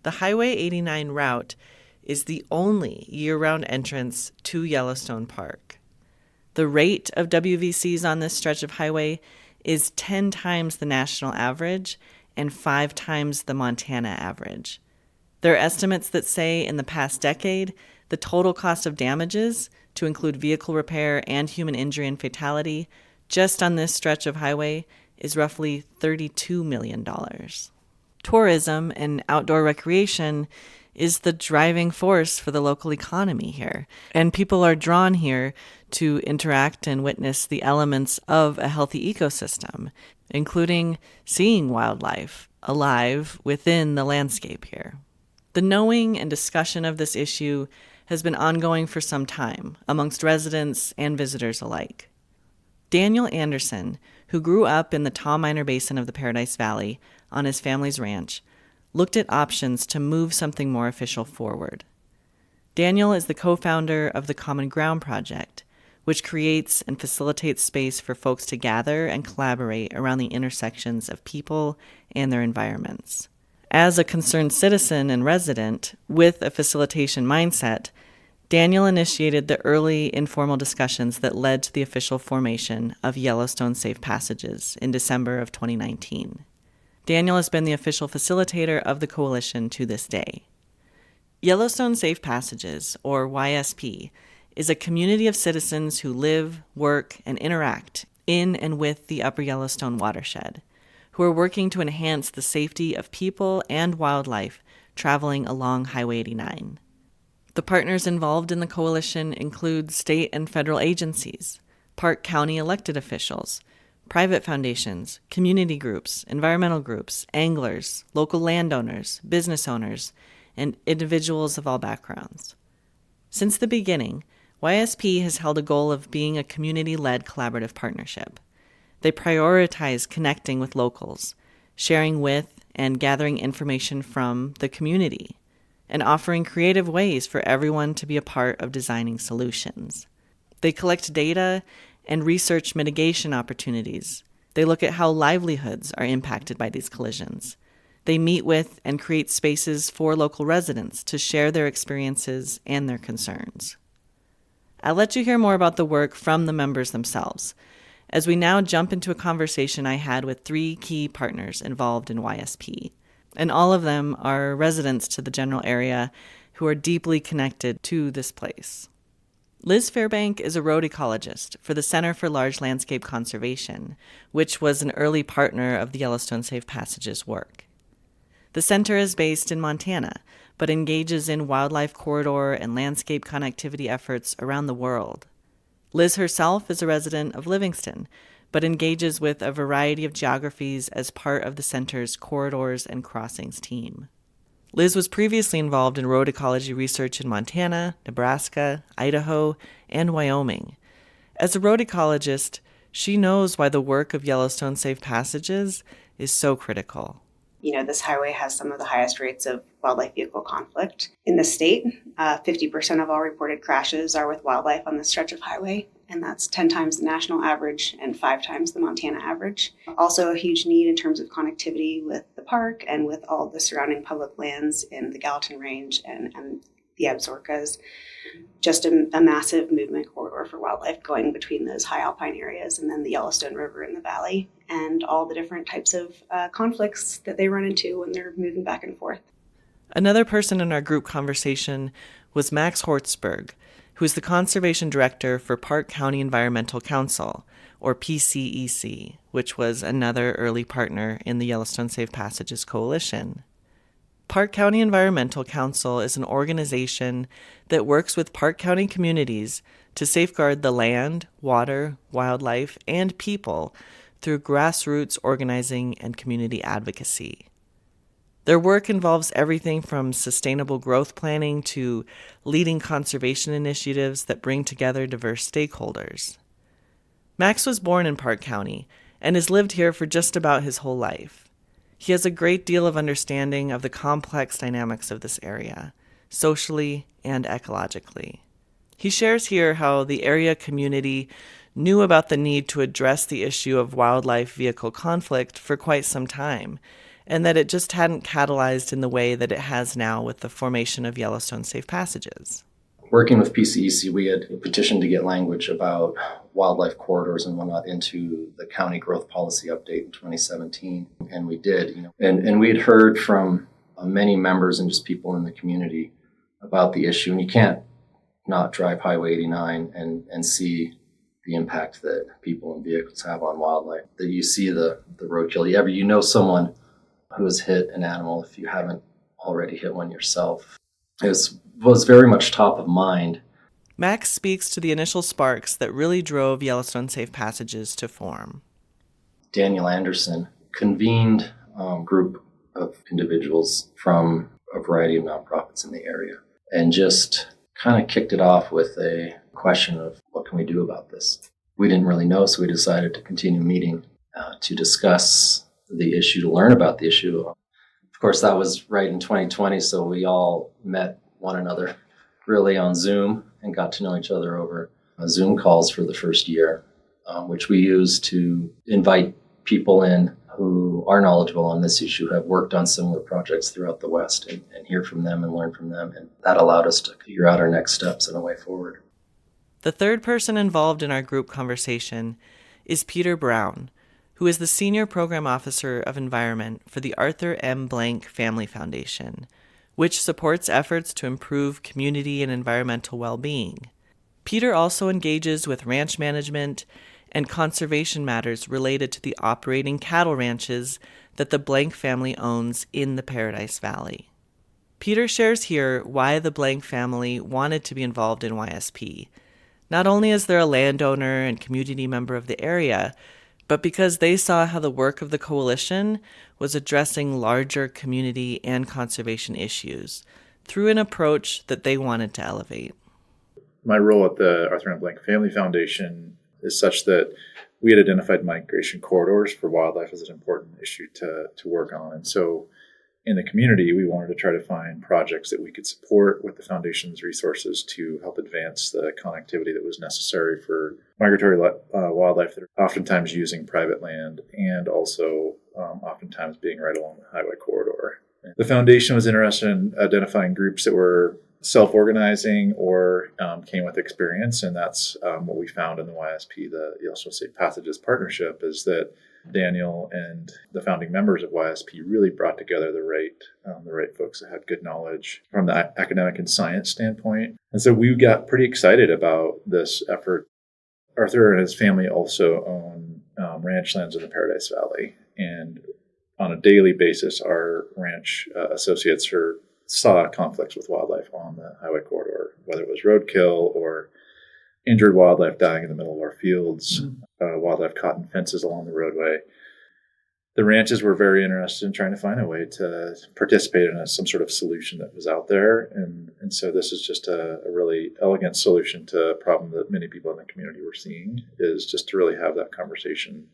The Highway 89 route is the only year-round entrance to Yellowstone Park. The rate of WVCs on this stretch of highway is 10 times the national average and 5 times the Montana average. There are estimates that say in the past decade, the total cost of damages, to include vehicle repair and human injury and fatality, just on this stretch of highway is roughly $32 million. Tourism and outdoor recreation is the driving force for the local economy here, and people are drawn here to interact and witness the elements of a healthy ecosystem, including seeing wildlife alive within the landscape here. The knowing and discussion of this issue has been ongoing for some time amongst residents and visitors alike. Daniel Anderson, who grew up in the Tom Miner Basin of the Paradise Valley on his family's ranch, looked at options to move something more official forward. Daniel is the co-founder of the Common Ground Project, which creates and facilitates space for folks to gather and collaborate around the intersections of people and their environments. As a concerned citizen and resident with a facilitation mindset, Daniel initiated the early informal discussions that led to the official formation of Yellowstone Safe Passages in December of 2019. Daniel has been the official facilitator of the coalition to this day. Yellowstone Safe Passages, or YSP, is a community of citizens who live, work, and interact in and with the Upper Yellowstone watershed, who are working to enhance the safety of people and wildlife traveling along Highway 89. The partners involved in the coalition include state and federal agencies, Park County elected officials, private foundations, community groups, environmental groups, anglers, local landowners, business owners, and individuals of all backgrounds. Since the beginning, YSP has held a goal of being a community-led collaborative partnership. They prioritize connecting with locals, sharing with and gathering information from the community, and offering creative ways for everyone to be a part of designing solutions. They collect data and research mitigation opportunities. They look at how livelihoods are impacted by these collisions. They meet with and create spaces for local residents to share their experiences and their concerns. I'll let you hear more about the work from the members themselves, as we now jump into a conversation I had with 3 key partners involved in YSP. And all of them are residents to the general area who are deeply connected to this place. Liz Fairbank is a road ecologist for the Center for Large Landscape Conservation, which was an early partner of the Yellowstone Safe Passages work. The center is based in Montana, but engages in wildlife corridor and landscape connectivity efforts around the world. Liz herself is a resident of Livingston, but engages with a variety of geographies as part of the center's Corridors and Crossings team. Liz was previously involved in road ecology research in Montana, Nebraska, Idaho, and Wyoming. As a road ecologist, she knows why the work of Yellowstone Safe Passages is so critical. This highway has some of the highest rates of wildlife vehicle conflict in the state. 50% of all reported crashes are with wildlife on this stretch of highway, and that's 10 times the national average and 5 times the Montana average. Also a huge need in terms of connectivity with the park and with all the surrounding public lands in the Gallatin Range and the Absarokas. Just a massive movement corridor for wildlife going between those high alpine areas and then the Yellowstone River in the valley and all the different types of conflicts that they run into when they're moving back and forth. Another person in our group conversation was Max Hortzberg, who is the Conservation Director for Park County Environmental Council, or PCEC, which was another early partner in the Yellowstone Safe Passages Coalition. Park County Environmental Council is an organization that works with Park County communities to safeguard the land, water, wildlife, and people through grassroots organizing and community advocacy. Their work involves everything from sustainable growth planning to leading conservation initiatives that bring together diverse stakeholders. Max was born in Park County and has lived here for just about his whole life. He has a great deal of understanding of the complex dynamics of this area, socially and ecologically. He shares here how the area community knew about the need to address the issue of wildlife vehicle conflict for quite some time, and that it just hadn't catalyzed in the way that it has now with the formation of Yellowstone Safe Passages. Working with PCEC, we had petitioned to get language about wildlife corridors and whatnot into the county growth policy update in 2017, and we did. And we had heard from many members and just people in the community about the issue, and you can't not drive Highway 89 and see the impact that people and vehicles have on wildlife. That you see the roadkill. You know someone who has hit an animal if you haven't already hit one yourself. It was very much top of mind. Max speaks to the initial sparks that really drove Yellowstone Safe Passages to form. Daniel Anderson convened a group of individuals from a variety of nonprofits in the area and just kind of kicked it off with a question of what can we do about this? We didn't really know, so we decided to continue meeting to discuss the issue, to learn about the issue. Of course, that was right in 2020, so we all met one another really on Zoom and got to know each other over Zoom calls for the first year, which we used to invite people in who are knowledgeable on this issue, have worked on similar projects throughout the West, and hear from them and learn from them. And that allowed us to figure out our next steps and a way forward. The third person involved in our group conversation is Peter Brown, who is the Senior Program Officer of Environment for the Arthur M. Blank Family Foundation, which supports efforts to improve community and environmental well-being. Peter also engages with ranch management and conservation matters related to the operating cattle ranches that the Blank family owns in the Paradise Valley. Peter shares here why the Blank family wanted to be involved in YSP, not only as they're a landowner and community member of the area, but because they saw how the work of the coalition was addressing larger community and conservation issues through an approach that they wanted to elevate. My role at the Arthur M. Blank Family Foundation is such that we had identified migration corridors for wildlife as an important issue to work on. And so in the community, we wanted to try to find projects that we could support with the foundation's resources to help advance the connectivity that was necessary for migratory wildlife that are oftentimes using private land and also oftentimes being right along the highway corridor. The foundation was interested in identifying groups that were self-organizing or came with experience, and that's what we found in the YSP, the Yellowstone Safe Passages partnership, is that Daniel and the founding members of YSP really brought together the right folks that had good knowledge from the academic and science standpoint. And so we got pretty excited about this effort. Arthur and his family also own ranch lands in the Paradise Valley, and on a daily basis, our ranch associates saw conflicts with wildlife on the highway corridor, whether it was roadkill or injured wildlife dying in the middle of our fields, wildlife caught in fences along the roadway. The ranches were very interested in trying to find a way to participate in some sort of solution that was out there. And so this is just a really elegant solution to a problem that many people in the community were seeing, is just to really have that conversation,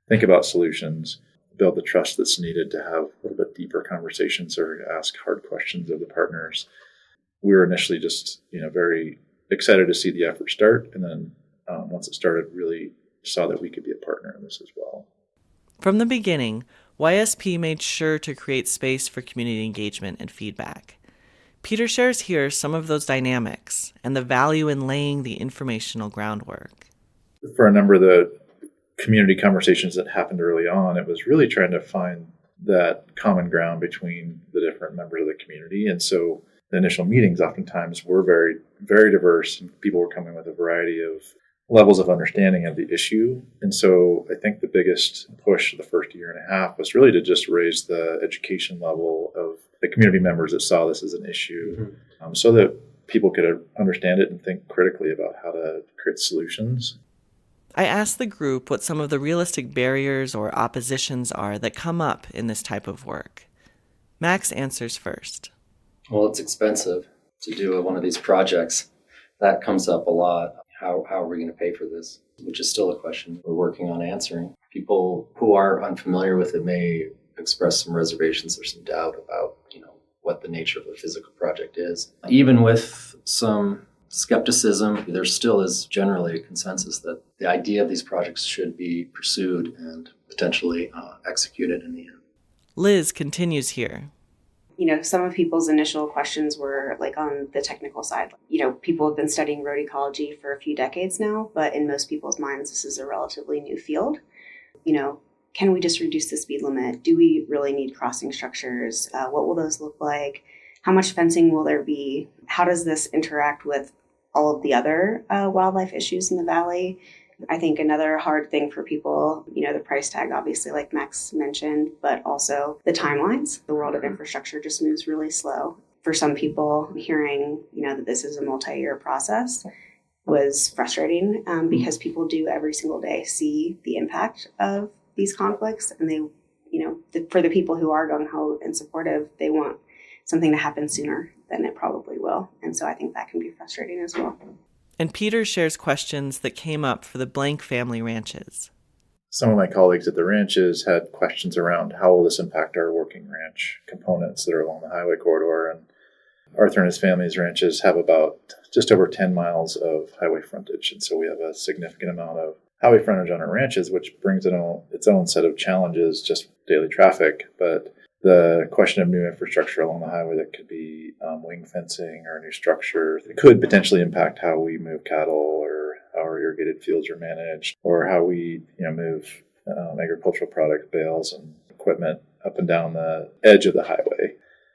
think about solutions, build the trust that's needed to have a little bit deeper conversations or ask hard questions of the partners. We were initially just, very excited to see the effort start. And then once it started, really saw that we could be a partner in this as well. From the beginning, YSP made sure to create space for community engagement and feedback. Peter shares here some of those dynamics and the value in laying the informational groundwork. For a number of the community conversations that happened early on, it was really trying to find that common ground between the different members of the community. And so the initial meetings oftentimes were very, very diverse, and people were coming with a variety of levels of understanding of the issue. And so I think the biggest push the first year and a half was really to just raise the education level of the community members that saw this as an issue, so that people could understand it and think critically about how to create solutions. I asked the group what some of the realistic barriers or oppositions are that come up in this type of work. Max answers first. Well, it's expensive to do one of these projects. That comes up a lot. How are we going to pay for this? Which is still a question we're working on answering. People who are unfamiliar with it may express some reservations or some doubt about, what the nature of the physical project is. Even with some skepticism, there still is generally a consensus that the idea of these projects should be pursued and potentially executed in the end. Liz continues here. Some of people's initial questions were like on the technical side. People have been studying road ecology for a few decades now, but in most people's minds, this is a relatively new field. Can we just reduce the speed limit? Do we really need crossing structures? What will those look like? How much fencing will there be? How does this interact with all of the other wildlife issues in the valley? I think another hard thing for people, the price tag, obviously, like Max mentioned, but also the timelines. The world of infrastructure just moves really slow. For some people, hearing, that this is a multi-year process was frustrating because people do every single day see the impact of these conflicts. And they, for the people who are gung-ho and supportive, they want something to happen sooner than it probably will. And so I think that can be frustrating as well. And Peter shares questions that came up for the Blank family ranches. Some of my colleagues at the ranches had questions around how will this impact our working ranch components that are along the highway corridor. And Arthur and his family's ranches have about just over 10 miles of highway frontage. And so we have a significant amount of highway frontage on our ranches, which brings its own set of challenges, just daily traffic. But the question of new infrastructure along the highway that could be wing fencing or a new structure that could potentially impact how we move cattle or how our irrigated fields are managed or how we move agricultural product bales and equipment up and down the edge of the highway.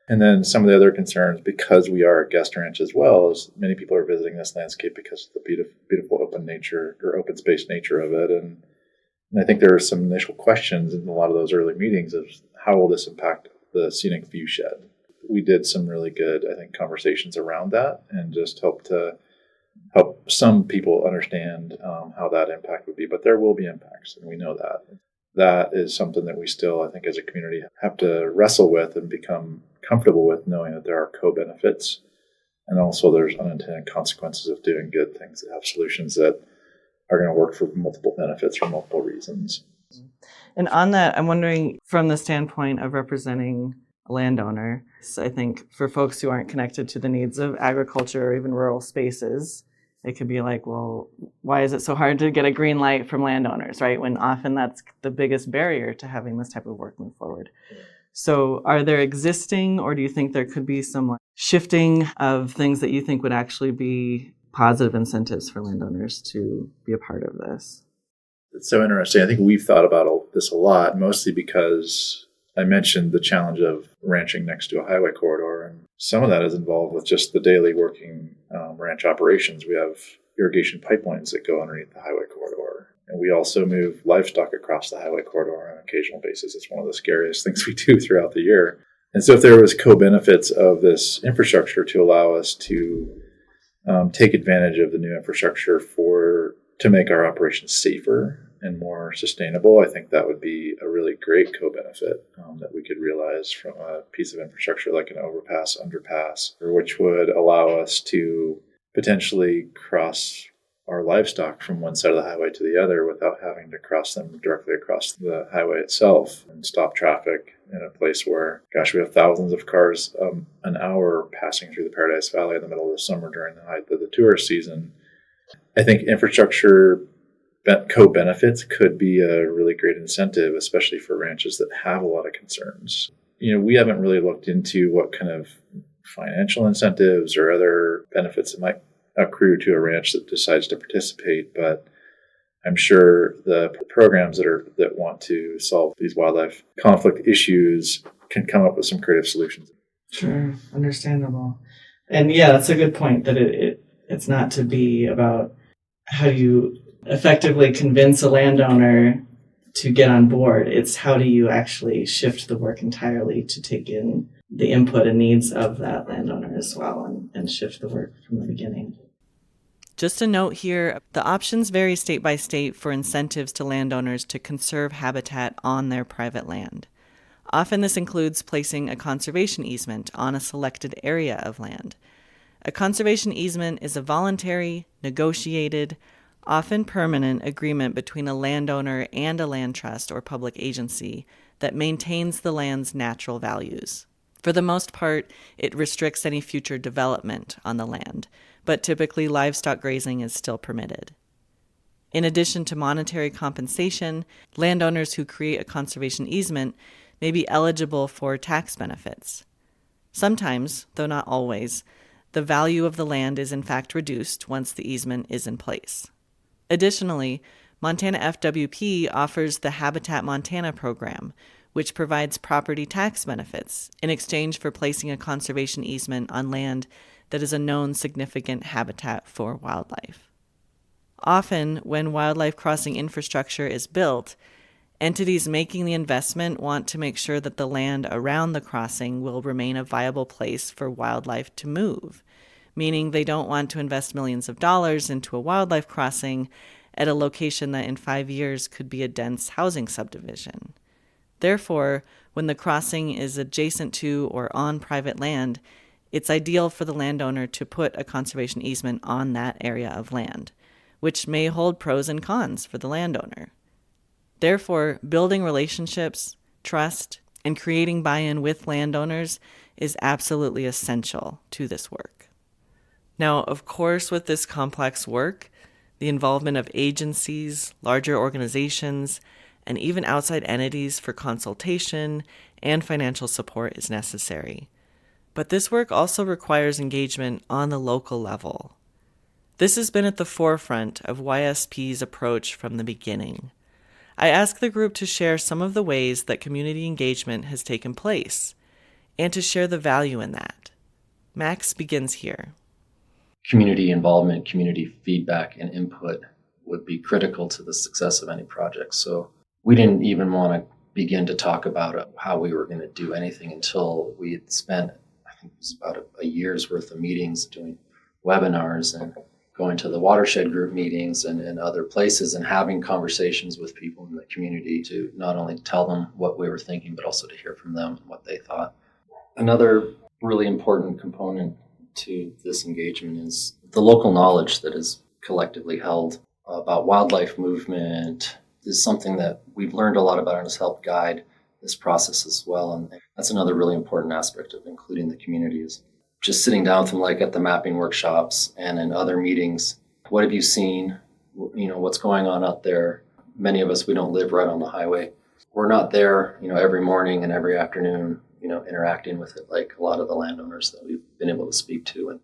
And then some of the other concerns, because we are a guest ranch as well, is many people are visiting this landscape because of the beautiful open nature or open space nature of it. And I think there are some initial questions in a lot of those early meetings of how will this impact the scenic view shed. We did some really good, I think, conversations around that and just help some people understand how that impact would be. But there will be impacts, and we know that. That is something that we still, I think, as a community have to wrestle with and become comfortable with, knowing that there are co-benefits and also there's unintended consequences of doing good things that have solutions that are going to work for multiple benefits for multiple reasons. And on that, I'm wondering, from the standpoint of representing a landowner, so I think for folks who aren't connected to the needs of agriculture or even rural spaces, it could be like, well, why is it so hard to get a green light from landowners, right? When often that's the biggest barrier to having this type of work move forward. So are there existing, or do you think there could be some shifting of things that you think would actually be positive incentives for landowners to be a part of this? It's so interesting. I think we've thought about this a lot, mostly because I mentioned the challenge of ranching next to a highway corridor. And some of that is involved with just the daily working ranch operations. We have irrigation pipelines that go underneath the highway corridor. And we also move livestock across the highway corridor on an occasional basis. It's one of the scariest things we do throughout the year. And so if there was co-benefits of this infrastructure to allow us to take advantage of the new infrastructure to make our operations safer and more sustainable, I think that would be a really great co-benefit that we could realize from a piece of infrastructure like an overpass, underpass, which would allow us to potentially cross our livestock from one side of the highway to the other without having to cross them directly across the highway itself and stop traffic in a place where, we have thousands of cars an hour passing through the Paradise Valley in the middle of the summer during the height of the tourist season. I think infrastructure co-benefits could be a really great incentive, especially for ranches that have a lot of concerns. We haven't really looked into what kind of financial incentives or other benefits that might accrue to a ranch that decides to participate, but I'm sure the programs that want to solve these wildlife conflict issues can come up with some creative solutions. Sure, understandable. And yeah, that's a good point, that it's not to be about how do you effectively convince a landowner to get on board. It's how do you actually shift the work entirely to take in the input and needs of that landowner as well and shift the work from the beginning. Just a note here, the options vary state by state for incentives to landowners to conserve habitat on their private land. Often this includes placing a conservation easement on a selected area of land. A conservation easement is a voluntary, negotiated, often permanent agreement between a landowner and a land trust or public agency that maintains the land's natural values. For the most part, it restricts any future development on the land, but typically livestock grazing is still permitted. In addition to monetary compensation, landowners who create a conservation easement may be eligible for tax benefits. Sometimes, though not always, the value of the land is in fact reduced once the easement is in place. Additionally, Montana FWP offers the Habitat Montana program, which provides property tax benefits in exchange for placing a conservation easement on land that is a known significant habitat for wildlife. Often, when wildlife crossing infrastructure is built, entities making the investment want to make sure that the land around the crossing will remain a viable place for wildlife to move, meaning they don't want to invest millions of dollars into a wildlife crossing at a location that in 5 years could be a dense housing subdivision. Therefore, when the crossing is adjacent to or on private land, it's ideal for the landowner to put a conservation easement on that area of land, which may hold pros and cons for the landowner. Therefore, building relationships, trust, and creating buy-in with landowners is absolutely essential to this work. Now, of course, with this complex work, the involvement of agencies, larger organizations, and even outside entities for consultation and financial support is necessary. But this work also requires engagement on the local level. This has been at the forefront of YSP's approach from the beginning. I asked the group to share some of the ways that community engagement has taken place, and to share the value in that. Max begins here. Community involvement, community feedback, and input would be critical to the success of any project. So we didn't even want to begin to talk about how we were going to do anything until we had spent, I think it was about a year's worth of meetings doing webinars and going to the watershed group meetings and other places and having conversations with people in the community to not only tell them what we were thinking, but also to hear from them and what they thought. Another really important component to this engagement is the local knowledge that is collectively held about wildlife movement is something that we've learned a lot about and has helped guide this process as well. And that's another really important aspect of including the communities. Just sitting down with them, like at the mapping workshops and in other meetings, what have you seen? What's going on out there? Many of us, we don't live right on the highway. We're not there, every morning and every afternoon, interacting with it like a lot of the landowners that we've been able to speak to.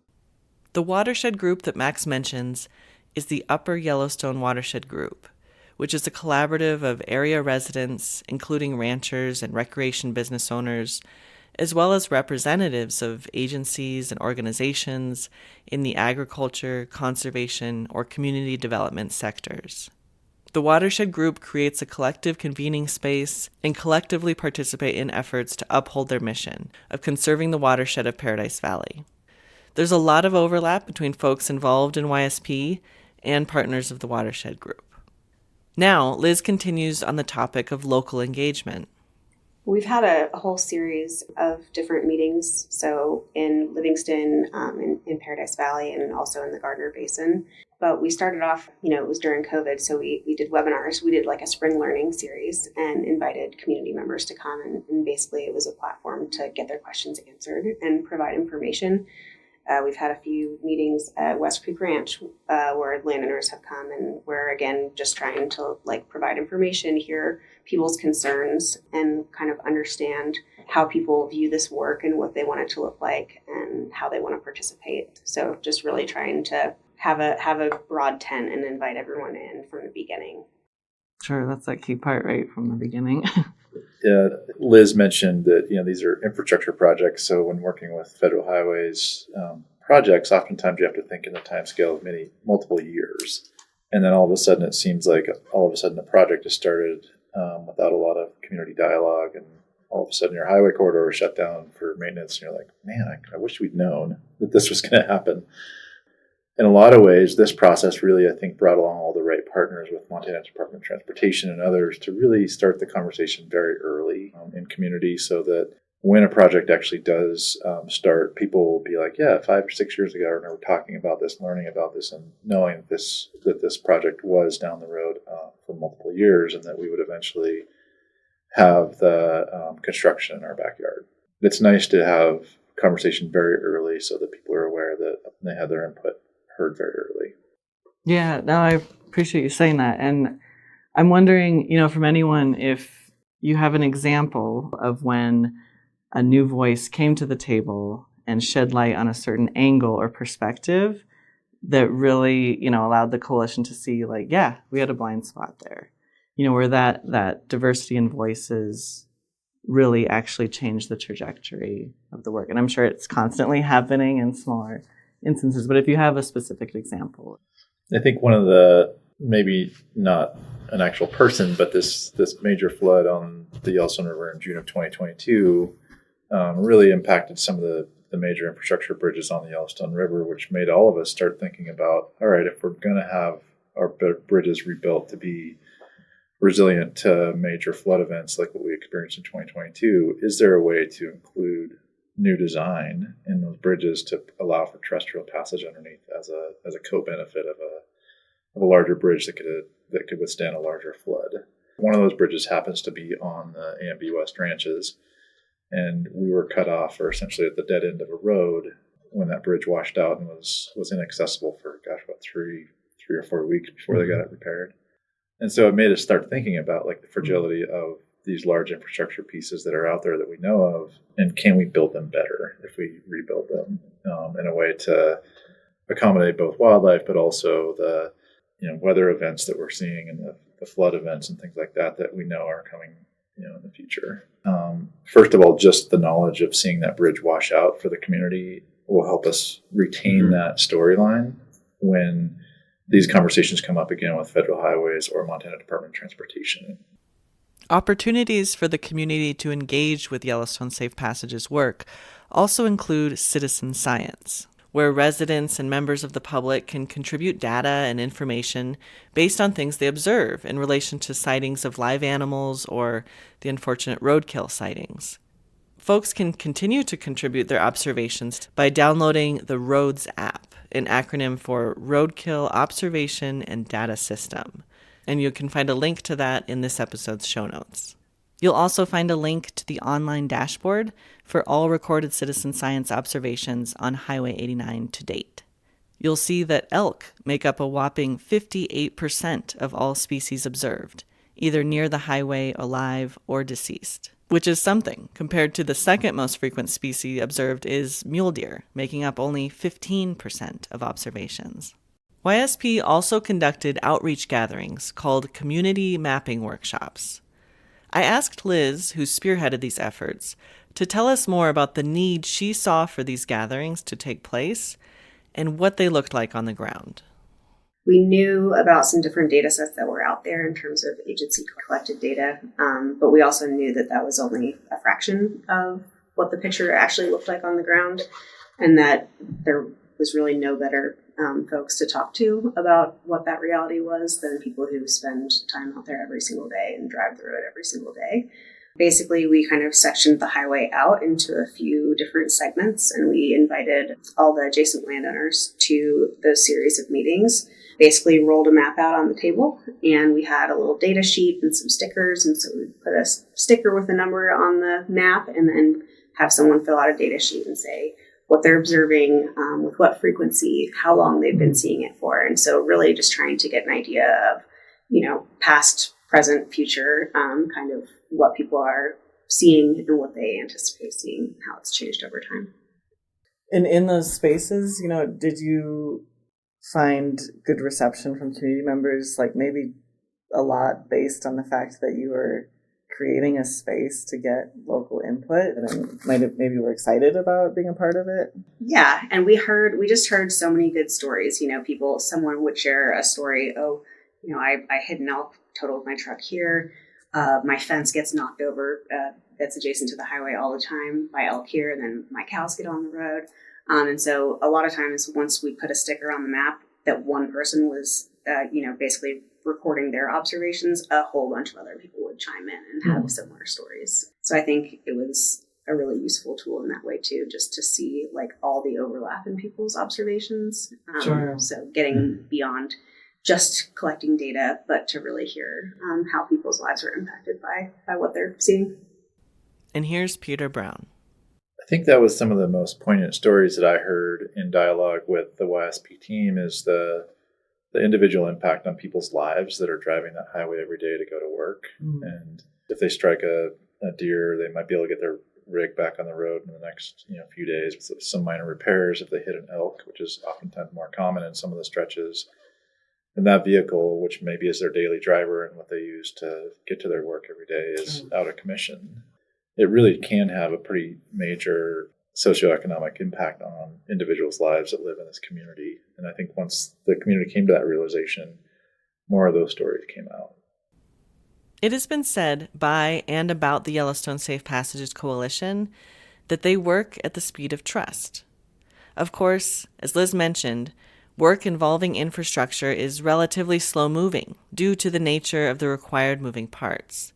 The watershed group that Max mentions is the Upper Yellowstone Watershed Group, which is a collaborative of area residents, including ranchers and recreation business owners, as well as representatives of agencies and organizations in the agriculture, conservation, or community development sectors. The Watershed Group creates a collective convening space and collectively participate in efforts to uphold their mission of conserving the watershed of Paradise Valley. There's a lot of overlap between folks involved in YSP and partners of the Watershed Group. Now, Liz continues on the topic of local engagement. We've had a whole series of different meetings, so in Livingston, in Paradise Valley, and also in the Gardner Basin. But we started off, it was during COVID, so we did webinars. We did like a spring learning series and invited community members to come, and basically it was a platform to get their questions answered and provide information. We've had a few meetings at West Creek Ranch where landowners have come, and we're again just trying to provide information, hear people's concerns, and kind of understand how people view this work and what they want it to look like and how they want to participate. So just really trying to have a broad tent and invite everyone in from the beginning. Sure, that's that key part right from the beginning. Yeah, Liz mentioned that these are infrastructure projects. So when working with federal highways projects, oftentimes you have to think in the time scale of multiple years, and then all of a sudden it seems like a project has started without a lot of community dialogue, and all of a sudden your highway corridor is shut down for maintenance, and you're like, man, I wish we'd known that this was going to happen. In a lot of ways, this process really, I think, brought along all the right partners with Montana Department of Transportation and others to really start the conversation very early in community, so that when a project actually does start, people will be like, yeah, 5 or 6 years ago, I remember talking about this, learning about this, and knowing that this project was down the road for multiple years, and that we would eventually have the construction in our backyard. It's nice to have conversation very early so that people are aware that they have their input heard very early. Yeah, no, I appreciate you saying that. And I'm wondering, from anyone, if you have an example of when a new voice came to the table and shed light on a certain angle or perspective that really, allowed the coalition to see yeah, we had a blind spot there, where that diversity in voices really actually changed the trajectory of the work. And I'm sure it's constantly happening in smaller instances, but if you have a specific example. I think one of the, maybe not an actual person, but this major flood on the Yellowstone River in June of 2022 really impacted some of the major infrastructure bridges on the Yellowstone River, which made all of us start thinking about, all right, if we're going to have our bridges rebuilt to be resilient to major flood events like what we experienced in 2022, is there a way to include new design in those bridges to allow for terrestrial passage underneath as a co-benefit of a larger bridge that could withstand a larger flood. One of those bridges happens to be on the A&B West ranches, and we were cut off, or essentially at the dead end of a road, when that bridge washed out and was inaccessible for, three or 4 weeks before they got it repaired. And so it made us start thinking about like the fragility of these large infrastructure pieces that are out there that we know of, and can we build them better if we rebuild them in a way to accommodate both wildlife, but also the weather events that we're seeing and the flood events and things like that we know are coming in the future. First of all, just the knowledge of seeing that bridge wash out for the community will help us retain that storyline when these conversations come up again with Federal Highways or Montana Department of Transportation. Opportunities for the community to engage with Yellowstone Safe Passages work also include citizen science, where residents and members of the public can contribute data and information based on things they observe in relation to sightings of live animals or the unfortunate roadkill sightings. Folks can continue to contribute their observations by downloading the ROADS app, an acronym for Roadkill Observation and Data System. And you can find a link to that in this episode's show notes. You'll also find a link to the online dashboard for all recorded citizen science observations on Highway 89 to date. You'll see that elk make up a whopping 58% of all species observed, either near the highway alive or deceased, which is something compared to the second most frequent species observed is mule deer, making up only 15% of observations. YSP also conducted outreach gatherings called community mapping workshops. I asked Liz, who spearheaded these efforts, to tell us more about the need she saw for these gatherings to take place and what they looked like on the ground. We knew about some different data sets that were out there in terms of agency collected data, but we also knew that that was only a fraction of what the picture actually looked like on the ground, and that there was really no better folks to talk to about what that reality was than people who spend time out there every single day and drive the road every single day. Basically, we kind of sectioned the highway out into a few different segments, and we invited all the adjacent landowners to those series of meetings. Basically rolled a map out on the table, and we had a little data sheet and some stickers, and so we put a sticker with a number on the map and then have someone fill out a data sheet and say what they're observing, with what frequency, how long they've been seeing it for. And so really just trying to get an idea of, past, present, future, kind of what people are seeing and what they anticipate seeing, how it's changed over time. And in those spaces, did you find good reception from community members, like maybe a lot based on the fact that you were creating a space to get local input and maybe were excited about being a part of it? Yeah, and we just heard so many good stories. Someone would share a story. I hit an elk, totaled my truck here. My fence gets knocked over that's adjacent to the highway all the time by elk here, and then my cows get on the road. And so a lot of times once we put a sticker on the map that one person was, basically recording their observations, a whole bunch of other people would chime in and have similar stories. So I think it was a really useful tool in that way too, just to see like all the overlap in people's observations. Sure. So getting beyond just collecting data, but to really hear how people's lives are impacted by what they're seeing. And here's Peter Brown. I think that was some of the most poignant stories that I heard in dialogue with the YSP team is the individual impact on people's lives that are driving that highway every day to go to work. And if they strike a deer, they might be able to get their rig back on the road in the next few days with some minor repairs. If they hit an elk, which is oftentimes more common in some of the stretches, and that vehicle, which maybe is their daily driver and what they use to get to their work every day, is out of commission. It really can have a pretty major socioeconomic impact on individuals' lives that live in this community. And I think once the community came to that realization, more of those stories came out. It has been said by and about the Yellowstone Safe Passages Coalition that they work at the speed of trust. Of course, as Liz mentioned, work involving infrastructure is relatively slow-moving due to the nature of the required moving parts.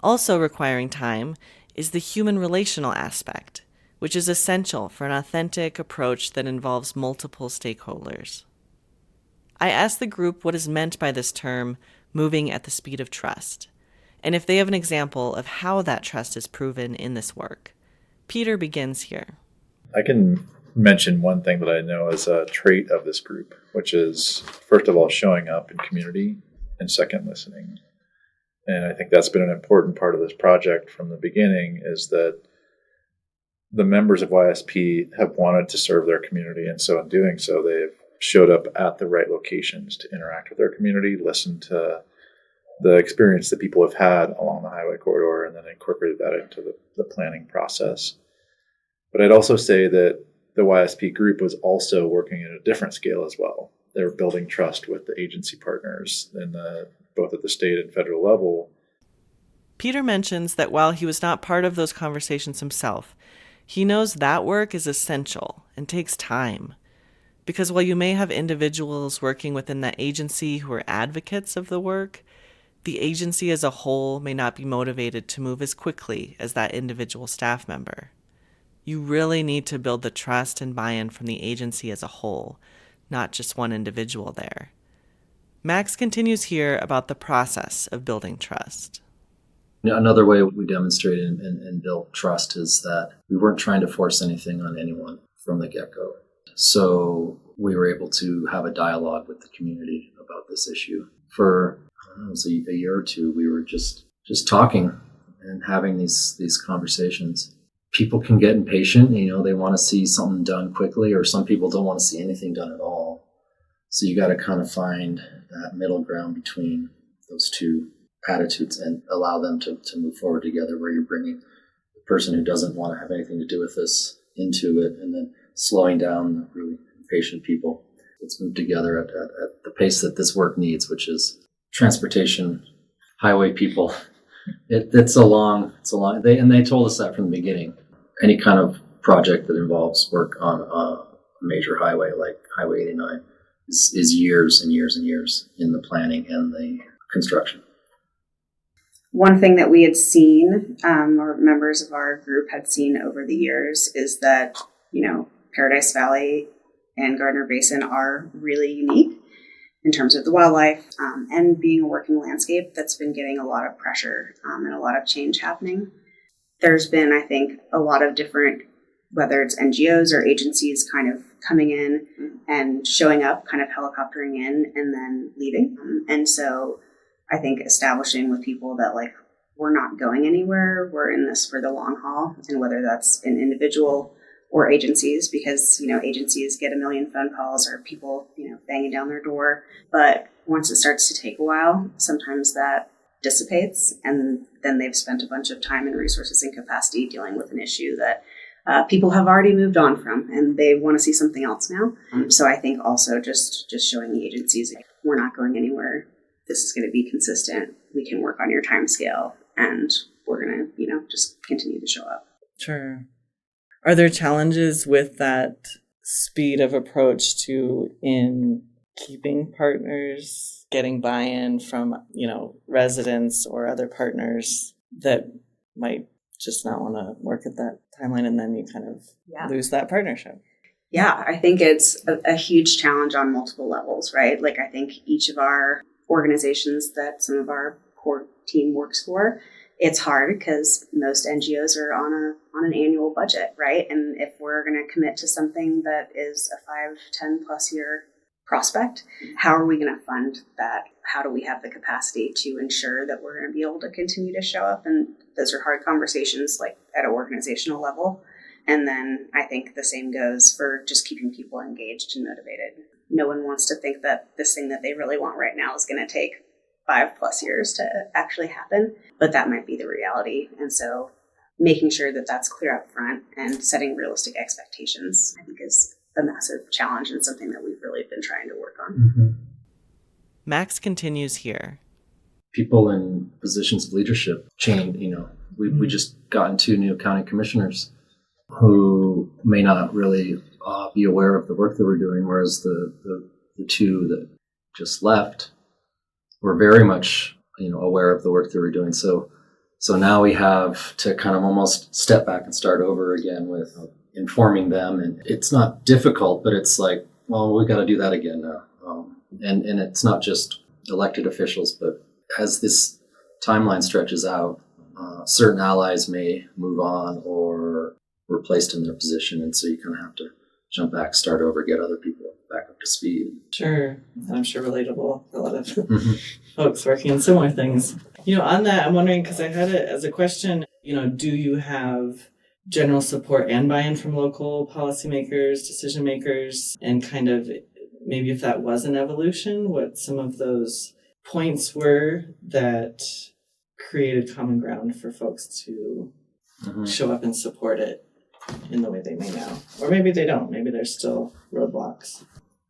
Also requiring time is the human relational aspect, which is essential for an authentic approach that involves multiple stakeholders. I asked the group what is meant by this term, moving at the speed of trust, and if they have an example of how that trust is proven in this work. Peter begins here. I can mention one thing that I know as a trait of this group, which is, first of all, showing up in community, and second, listening. And I think that's been an important part of this project from the beginning, is that the members of YSP have wanted to serve their community, and so in doing so, they've showed up at the right locations to interact with their community, listen to the experience that people have had along the highway corridor, and then incorporated that into the planning process. But I'd also say that the YSP group was also working at a different scale as well. They were building trust with the agency partners both at the state and federal level. Peter mentions that while he was not part of those conversations himself, he knows that work is essential and takes time. Because while you may have individuals working within that agency who are advocates of the work, the agency as a whole may not be motivated to move as quickly as that individual staff member. You really need to build the trust and buy-in from the agency as a whole, not just one individual there. Max continues here about the process of building trust. Another way we demonstrated and built trust is that we weren't trying to force anything on anyone from the get-go. So we were able to have a dialogue with the community about this issue. For it was a year or two, we were just talking and having these conversations. People can get impatient, they want to see something done quickly, or some people don't want to see anything done at all. So you got to kind of find that middle ground between those two attitudes and allow them to move forward together, where you're bringing the person who doesn't want to have anything to do with this into it, and then slowing down the really impatient people. Let's move together at the pace that this work needs, which is transportation, highway people. It's a long, they told us that from the beginning. Any kind of project that involves work on a major highway like Highway 89 is years and years and years in the planning and the construction. One thing that we had seen, or members of our group had seen over the years, is that, Paradise Valley and Gardner Basin are really unique in terms of the wildlife and being a working landscape that's been getting a lot of pressure and a lot of change happening. There's been, I think, a lot of different, whether it's NGOs or agencies kind of coming in and showing up, kind of helicoptering in and then leaving. And so I think establishing with people that we're not going anywhere, we're in this for the long haul, and whether that's an individual or agencies, because, agencies get a million phone calls or people, banging down their door. But once it starts to take a while, sometimes that dissipates, and then they've spent a bunch of time and resources and capacity dealing with an issue that people have already moved on from, and they want to see something else now. So I think also just showing the agencies, we're not going anywhere. This is going to be consistent. We can work on your time scale, and we're going to, just continue to show up. Sure. Are there challenges with that speed of approach in keeping partners, getting buy-in from, residents or other partners that might just not want to work at that timeline, and then you kind of lose that partnership? Yeah, I think it's a huge challenge on multiple levels, right? I think each of our organizations that some of our core team works for, it's hard because most NGOs are on an annual budget, right? And if we're going to commit to something that is a 5-10 plus year prospect, how are we going to fund that? How do we have the capacity to ensure that we're going to be able to continue to show up? And those are hard conversations at an organizational level. And then I think the same goes for just keeping people engaged and motivated. No one wants to think that this thing that they really want right now is going to take 5+ years to actually happen, but that might be the reality. And so making sure that that's clear up front and setting realistic expectations, I think, is a massive challenge and something that we've really been trying to work on. Mm-hmm. Max continues here. People in positions of leadership change. We just gotten 2 new county commissioners who may not really be aware of the work that we're doing, whereas the 2 that just left were very much aware of the work that we're doing. So So now we have to kind of almost step back and start over again with informing them. And it's not difficult, but it's like, well, we got to do that again now. And it's not just elected officials, but as this timeline stretches out, certain allies may move on or replaced in their position. And so you kind of have to jump back, start over, get other people back up to speed. Sure. And I'm sure relatable for a lot of folks working on similar things. On that, I'm wondering, because I had it as a question, do you have general support and buy-in from local policymakers, decision makers, and kind of maybe if that was an evolution, what some of those points were that created common ground for folks to show up and support it in the way they may now. Or maybe they don't. Maybe there's still roadblocks.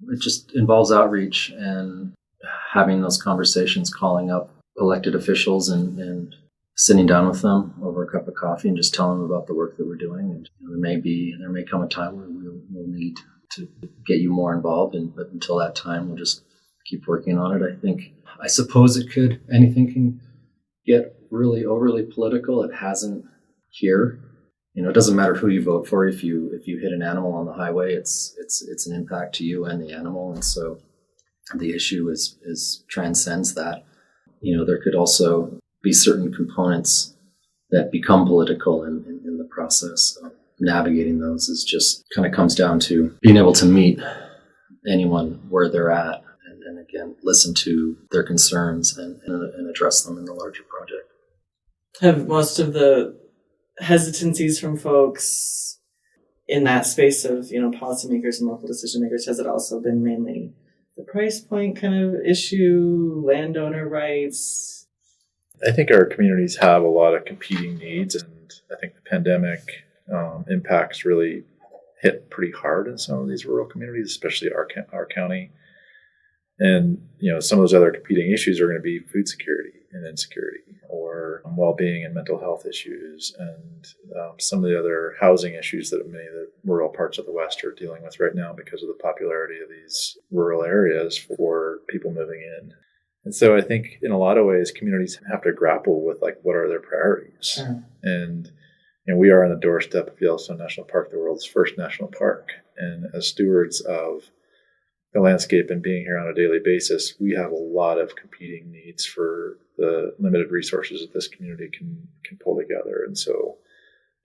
It just involves outreach and having those conversations, calling up elected officials and sitting down with them over a cup of coffee and just telling them about the work that we're doing. And there may come a time where we'll need to get you more involved, but until that time, we'll just keep working on it. I suppose anything can get really overly political. It hasn't here. It doesn't matter who you vote for. If you hit an animal on the highway, it's an impact to you and the animal. And so the issue is transcends that. There could also be certain components that become political in the process. Navigating those is just kind of comes down to being able to meet anyone where they're at and again, listen to their concerns and address them in the larger project. Have most of the hesitancies from folks in that space of, policymakers and local decision makers, has it also been mainly the price point kind of issue, landowner rights? I think our communities have a lot of competing needs, and I think the pandemic impacts really hit pretty hard in some of these rural communities, especially our county. And, some of those other competing issues are going to be food security and insecurity, or well-being and mental health issues, and some of the other housing issues that many of the rural parts of the West are dealing with right now because of the popularity of these rural areas for people moving in. And so I think in a lot of ways, communities have to grapple with what are their priorities. Sure. And we are on the doorstep of Yellowstone National Park, the world's first national park. And as stewards of the landscape and being here on a daily basis, we have a lot of competing needs for the limited resources that this community can pull together. And so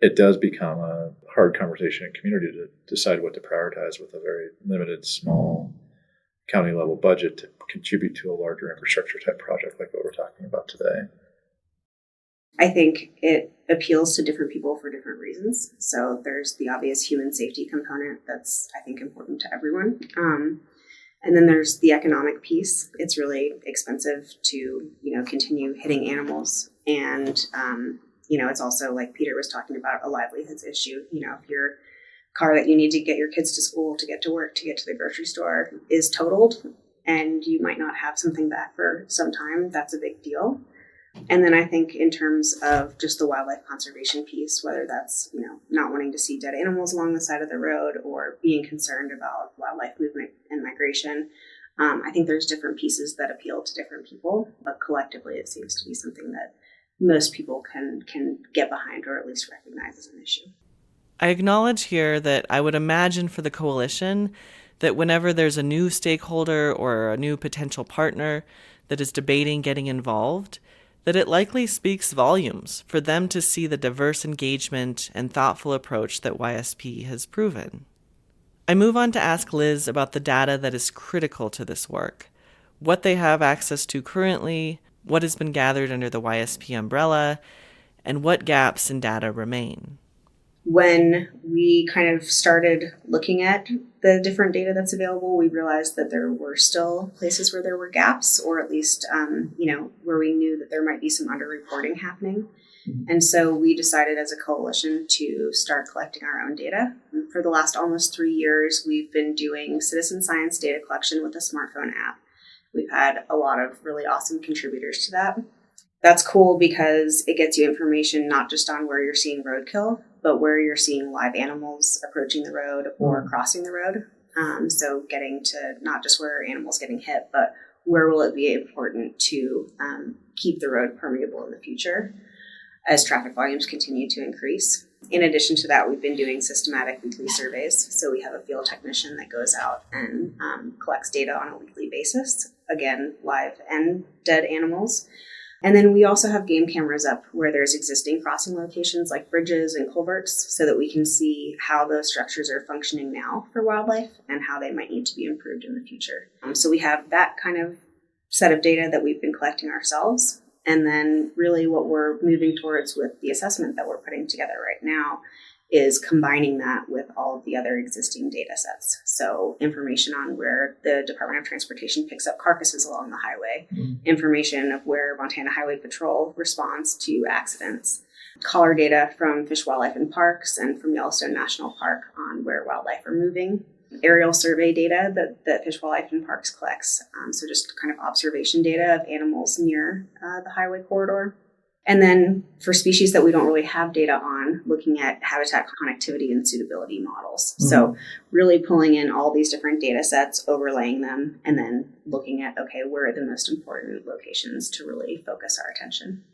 it does become a hard conversation in community to decide what to prioritize with a very limited, small county level budget to contribute to a larger infrastructure type project like what we're talking about today. I think it appeals to different people for different reasons. So there's the obvious human safety component that's, I think, important to everyone. And then there's the economic piece. It's really expensive to, continue hitting animals. And, it's also, like Peter was talking about, a livelihoods issue. If your car that you need to get your kids to school, to get to work, to get to the grocery store is totaled, and you might not have something back for some time, that's a big deal. And then I think in terms of just the wildlife conservation piece, whether that's, not wanting to see dead animals along the side of the road or being concerned about wildlife movement and migration, I think there's different pieces that appeal to different people, but collectively it seems to be something that most people can get behind or at least recognize as an issue. I acknowledge here that I would imagine for the coalition that whenever there's a new stakeholder or a new potential partner that is debating getting involved, that it likely speaks volumes for them to see the diverse engagement and thoughtful approach that YSP has proven. I move on to ask Liz about the data that is critical to this work, what they have access to currently, what has been gathered under the YSP umbrella, and what gaps in data remain. When we kind of started looking at the different data that's available, we realized that there were still places where there were gaps, or at least, where we knew that there might be some underreporting happening. And so we decided as a coalition to start collecting our own data. And for the last almost 3 years, we've been doing citizen science data collection with a smartphone app. We've had a lot of really awesome contributors to that. That's cool because it gets you information not just on where you're seeing roadkill, but where you're seeing live animals approaching the road or crossing the road. So getting to not just where are animals getting hit, but where will it be important to keep the road permeable in the future. as traffic volumes continue to increase. In addition to that, we've been doing systematic weekly surveys. So we have a field technician that goes out and collects data on a weekly basis, again, live and dead animals. And then we also have game cameras up where there's existing crossing locations like bridges and culverts so that we can see how those structures are functioning now for wildlife and how they might need to be improved in the future. So we have that kind of set of data that we've been collecting ourselves. And then really what we're moving towards with the assessment that we're putting together right now is combining that with all of the other existing data sets. So information on where the Department of Transportation picks up carcasses along the highway, information of where Montana Highway Patrol responds to accidents, collar data from Fish, Wildlife, and Parks and from Yellowstone National Park on where wildlife are moving, aerial survey data that Fish, Wildlife, and Parks collects. So just kind of observation data of animals near the highway corridor. And then for species that we don't really have data on, looking at habitat connectivity and suitability models. So really pulling in all these different data sets, overlaying them, and then looking at, okay, where are the most important locations to really focus our attention.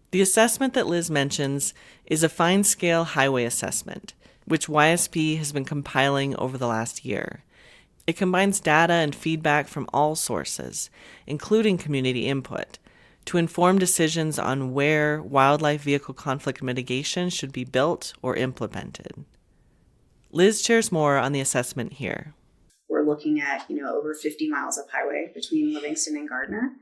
The assessment that Liz mentions is a fine-scale highway assessment, which YSP has been compiling over the last year. It combines data and feedback from all sources, including community input, to inform decisions on where wildlife vehicle conflict mitigation should be built or implemented. Liz shares more on the assessment here. We're looking at, over 50 miles of highway between Livingston and Gardner.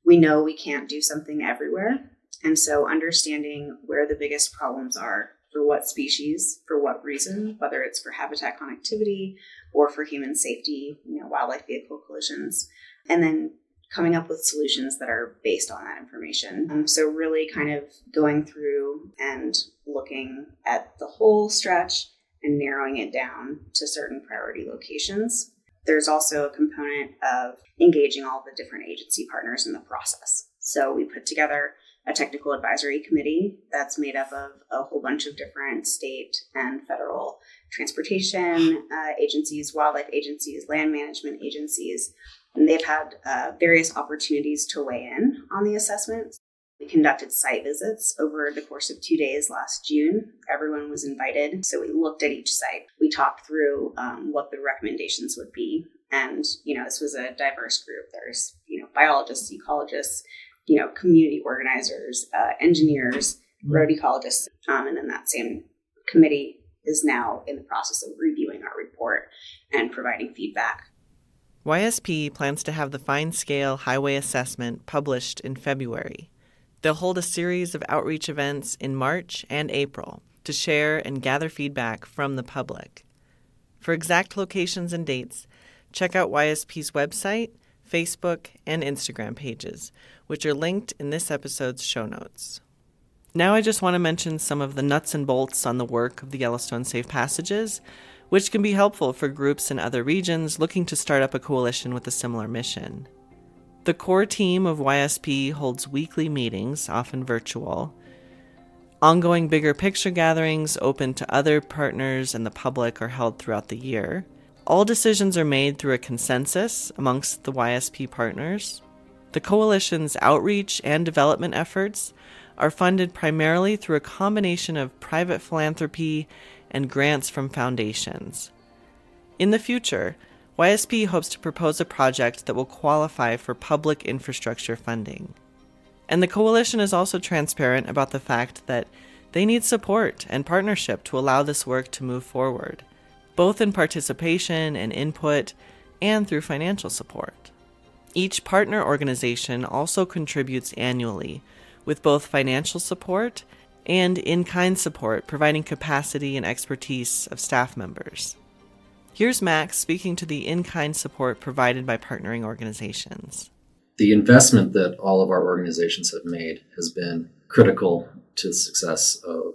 We know we can't do something everywhere. And so understanding where the biggest problems are, for what species, for what reason, whether it's for habitat connectivity or for human safety, wildlife vehicle collisions, and then coming up with solutions that are based on that information. So really kind of going through and looking at the whole stretch and narrowing it down to certain priority locations. There's also a component of engaging all the different agency partners in the process. So we put together a technical advisory committee that's made up of a whole bunch of different state and federal transportation agencies, wildlife agencies, land management agencies. And they've had various opportunities to weigh in on the assessment. We conducted site visits over the course of 2 days last June. Everyone was invited. So we looked at each site. We talked through what the recommendations would be. And, this was a diverse group. There's, biologists, ecologists, community organizers, engineers, road ecologists. And then that same committee is now in the process of reviewing our report and providing feedback. YSP plans to have the fine-scale highway assessment published in February. They'll hold a series of outreach events in March and April to share and gather feedback from the public. For exact locations and dates, check out YSP's website, Facebook, and Instagram pages, which are linked in this episode's show notes. Now I just want to mention some of the nuts and bolts on the work of the Yellowstone Safe Passages, which can be helpful for groups in other regions looking to start up a coalition with a similar mission. The core team of YSP holds weekly meetings, often virtual. Ongoing bigger picture gatherings open to other partners and the public are held throughout the year. All decisions are made through a consensus amongst the YSP partners. The coalition's outreach and development efforts are funded primarily through a combination of private philanthropy and grants from foundations. In the future, YSP hopes to propose a project that will qualify for public infrastructure funding. And the coalition is also transparent about the fact that they need support and partnership to allow this work to move forward, both in participation and input and through financial support. Each partner organization also contributes annually with both financial support and in-kind support, providing capacity and expertise of staff members. Here's Max speaking to the in-kind support provided by partnering organizations. The investment that all of our organizations have made has been critical to the success of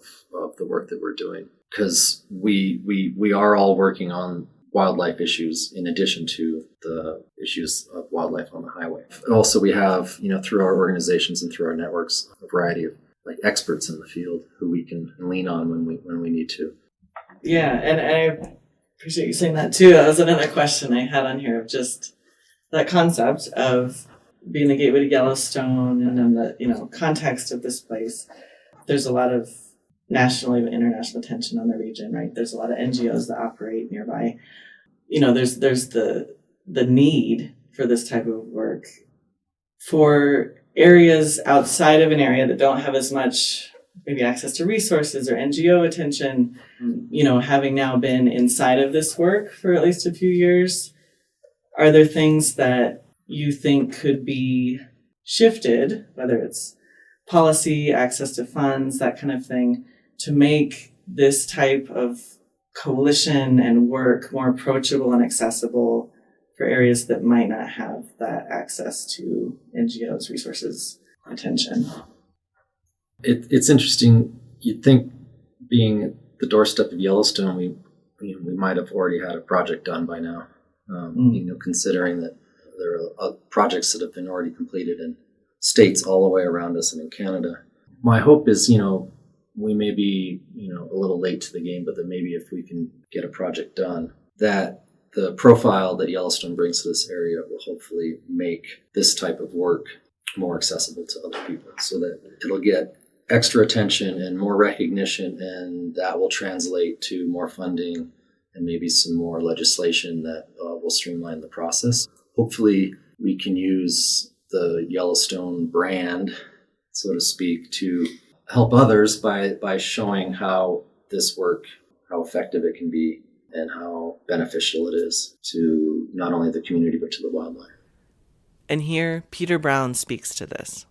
the work that we're doing, because we are all working on wildlife issues in addition to the issues of wildlife on the highway. And also we have, through our organizations and through our networks, a variety of experts in the field who we can lean on when we need to. Yeah, and I appreciate you saying that too. That was another question I had on here of just that concept of being the gateway to Yellowstone and then the context of this place. there's a lot of national, even international attention on the region, right? There's a lot of NGOs that operate nearby. There's the need for this type of work for areas outside of an area that don't have as much maybe access to resources or NGO attention. Having now been inside of this work for at least a few years, are there things that you think could be shifted, whether it's policy, access to funds, that kind of thing, to make this type of coalition and work more approachable and accessible for areas that might not have that access to NGOs, resources, attention? It's interesting. You'd think, being at the doorstep of Yellowstone, we might have already had a project done by now. Considering that there are projects that have been already completed in states all the way around us and in Canada. My hope is, we may be, a little late to the game, but that maybe if we can get a project done, that the profile that Yellowstone brings to this area will hopefully make this type of work more accessible to other people, so that it'll get extra attention and more recognition, and that will translate to more funding and maybe some more legislation that will streamline the process. Hopefully, we can use the Yellowstone brand, so to speak, to help others by showing how this work, how effective it can be, and how beneficial it is to not only the community, but to the wildlife. And here, Peter Brown speaks to this.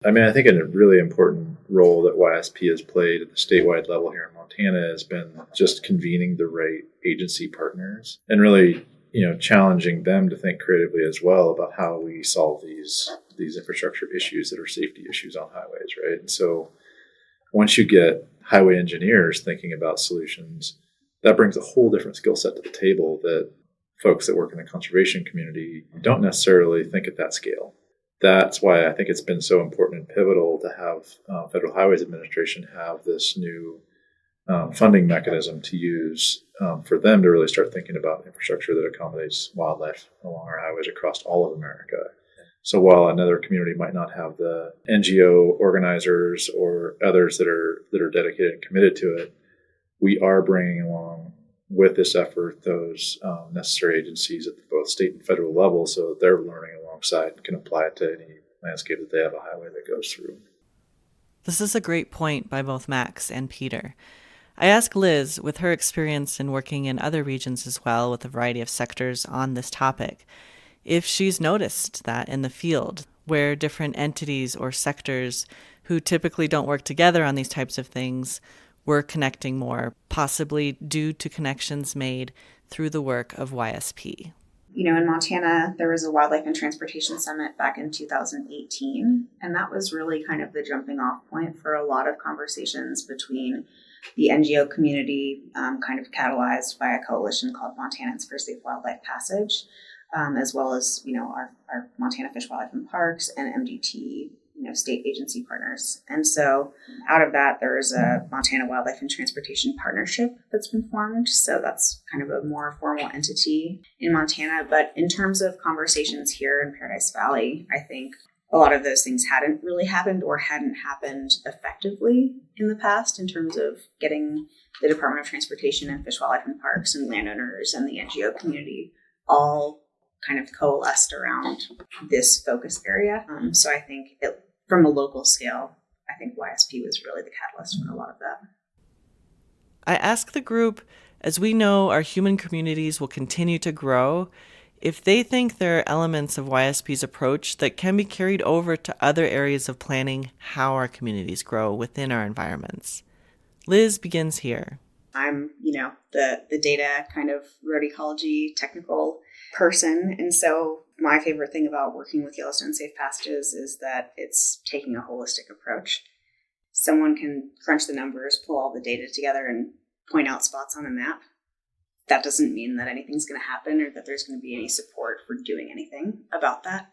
I think a really important role that YSP has played at the statewide level here in Montana has been just convening the right agency partners and really, challenging them to think creatively as well about how we solve these infrastructure issues that are safety issues on highways, right? And so once you get highway engineers thinking about solutions, that brings a whole different skill set to the table that folks that work in the conservation community don't necessarily think at that scale. That's why I think it's been so important and pivotal to have Federal Highways Administration have this new funding mechanism to use for them to really start thinking about infrastructure that accommodates wildlife along our highways across all of America. So while another community might not have the NGO organizers or others that are dedicated and committed to it, we are bringing along with this effort those necessary agencies at both state and federal level, so they're learning alongside and can apply it to any landscape that they have a highway that goes through. This is a great point by both Max and Peter. I asked Liz, with her experience in working in other regions as well with a variety of sectors on this topic, if she's noticed that in the field, where different entities or sectors who typically don't work together on these types of things were connecting more, possibly due to connections made through the work of YSP. In Montana, there was a Wildlife and Transportation Summit back in 2018, and that was really kind of the jumping off point for a lot of conversations between the NGO community, kind of catalyzed by a coalition called Montanans for Safe Wildlife Passage, as well as, our Montana Fish, Wildlife, and Parks and MDT, state agency partners. And so out of that, there's a Montana Wildlife and Transportation Partnership that's been formed. So that's kind of a more formal entity in Montana. But in terms of conversations here in Paradise Valley, I think a lot of those things hadn't really happened or hadn't happened effectively in the past in terms of getting the Department of Transportation and Fish, Wildlife, and Parks and landowners and the NGO community all kind of coalesced around this focus area. So I think from a local scale, I think YSP was really the catalyst for a lot of that. I asked the group, as we know our human communities will continue to grow, if they think there are elements of YSP's approach that can be carried over to other areas of planning how our communities grow within our environments. Liz begins here. I'm, the data kind of road ecology technical person. And so my favorite thing about working with Yellowstone Safe Passages is that it's taking a holistic approach. Someone can crunch the numbers, pull all the data together and point out spots on a map. That doesn't mean that anything's going to happen or that there's going to be any support for doing anything about that.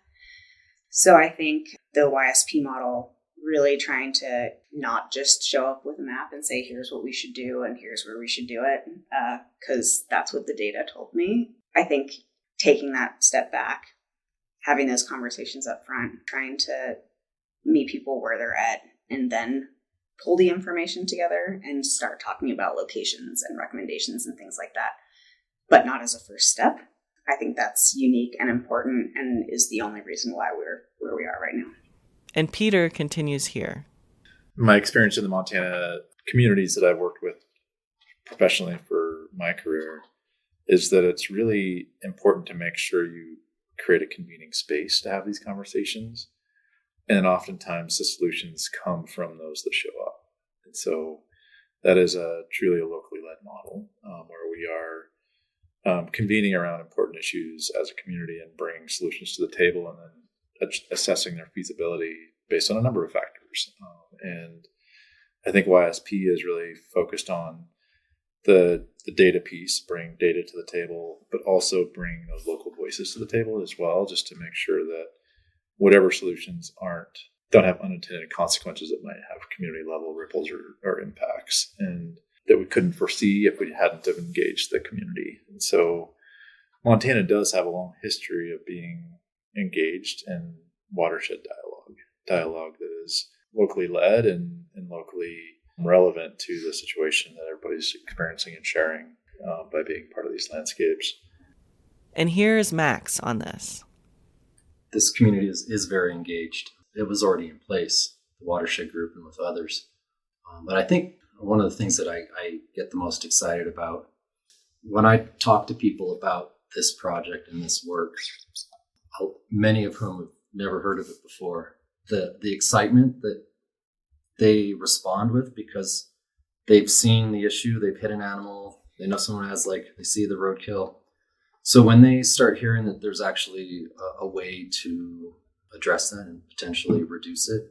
So I think the YSP model really trying to not just show up with a map and say, here's what we should do and here's where we should do it, because that's what the data told me. I think taking that step back, having those conversations up front, trying to meet people where they're at, and then pull the information together and start talking about locations and recommendations and things like that, but not as a first step. I think that's unique and important and is the only reason why we're where we are right now. And Peter continues here. My experience in the Montana communities that I've worked with professionally for my career is that it's really important to make sure you create a convening space to have these conversations. And oftentimes the solutions come from those that show up. And so that is truly a locally led model where we are convening around important issues as a community and bringing solutions to the table and then assessing their feasibility based on a number of factors. And I think YSP is really focused on the data piece, bring data to the table, but also bring those local voices to the table as well, just to make sure that whatever solutions don't have unintended consequences that might have community level ripples or impacts, and that we couldn't foresee if we hadn't have engaged the community. And so Montana does have a long history of being engaged in watershed dialogue that is locally led and locally relevant to the situation that everybody's experiencing and sharing by being part of these landscapes. And here is Max on this. This community is very engaged. It was already in place, the watershed group and with others. But I think one of the things that I get the most excited about when I talk to people about this project and this work, many of whom have never heard of it before, the excitement that they respond with because they've seen the issue, they've hit an animal, they know someone has they see the roadkill. So when they start hearing that there's actually a way to address that and potentially reduce it,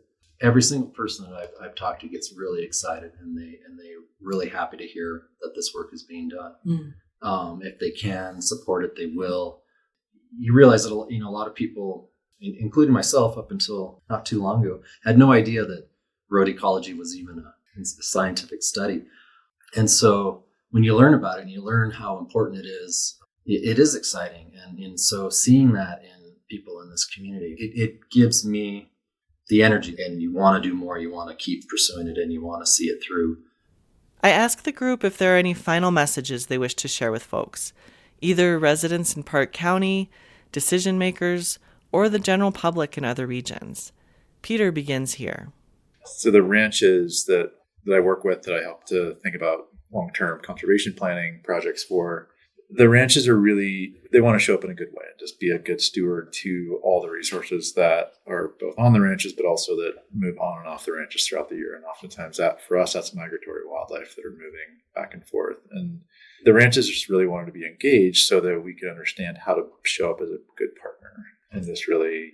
every single person that I've talked to gets really excited and they're really happy to hear that this work is being done. If they can support it, they will. You realize that a lot of people, including myself up until not too long ago, had no idea that road ecology was even a scientific study. And so when you learn about it and you learn how important it is exciting. And so seeing that in people in this community, it gives me the energy, and you want to do more, you want to keep pursuing it, and you want to see it through. I asked the group if there are any final messages they wish to share with folks, either residents in Park County, decision makers, or the general public in other regions. Peter begins here. So the ranches that I work with, that I help to think about long-term conservation planning projects for, the ranches are really, they want to show up in a good way and just be a good steward to all the resources that are both on the ranches, but also that move on and off the ranches throughout the year. And oftentimes for us, that's migratory wildlife that are moving back and forth. And the ranches just really wanted to be engaged so that we could understand how to show up as a good partner and just really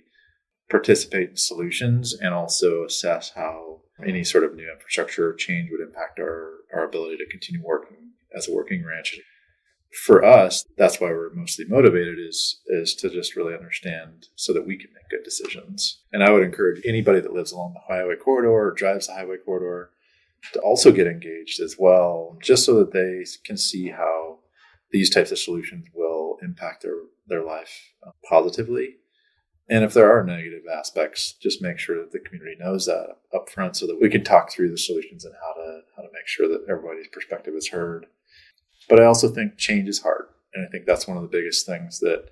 participate in solutions and also assess how any sort of new infrastructure change would impact our ability to continue working as a working ranch. For us, that's why we're mostly motivated is to just really understand so that we can make good decisions. And I would encourage anybody that lives along the highway corridor or drives the highway corridor to also get engaged as well, just so that they can see how these types of solutions will impact their life positively. And if there are negative aspects, just make sure that the community knows that up front so that we can talk through the solutions and how to make sure that everybody's perspective is heard. But I also think change is hard. And I think that's one of the biggest things that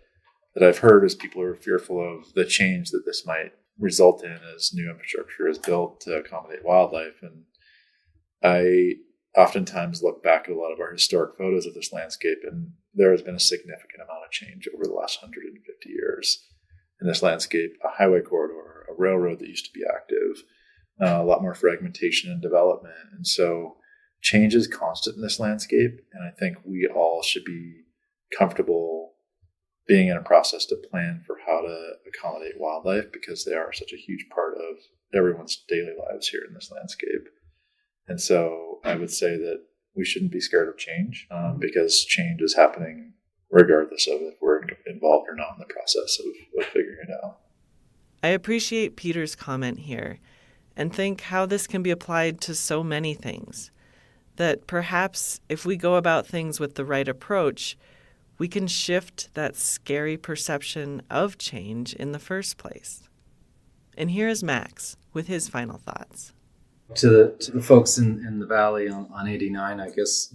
I've heard is people are fearful of the change that this might result in as new infrastructure is built to accommodate wildlife. And I oftentimes look back at a lot of our historic photos of this landscape, and there has been a significant amount of change over the last 150 years in this landscape. A highway corridor, a railroad that used to be active, a lot more fragmentation and development. And so change is constant in this landscape, and I think we all should be comfortable being in a process to plan for how to accommodate wildlife because they are such a huge part of everyone's daily lives here in this landscape. And so I would say that we shouldn't be scared of change because change is happening regardless of if we're involved or not in the process of figuring it out. I appreciate Peter's comment here and think how this can be applied to so many things. That perhaps if we go about things with the right approach, we can shift that scary perception of change in the first place. And here is Max with his final thoughts. To the folks in the valley on 89, I guess,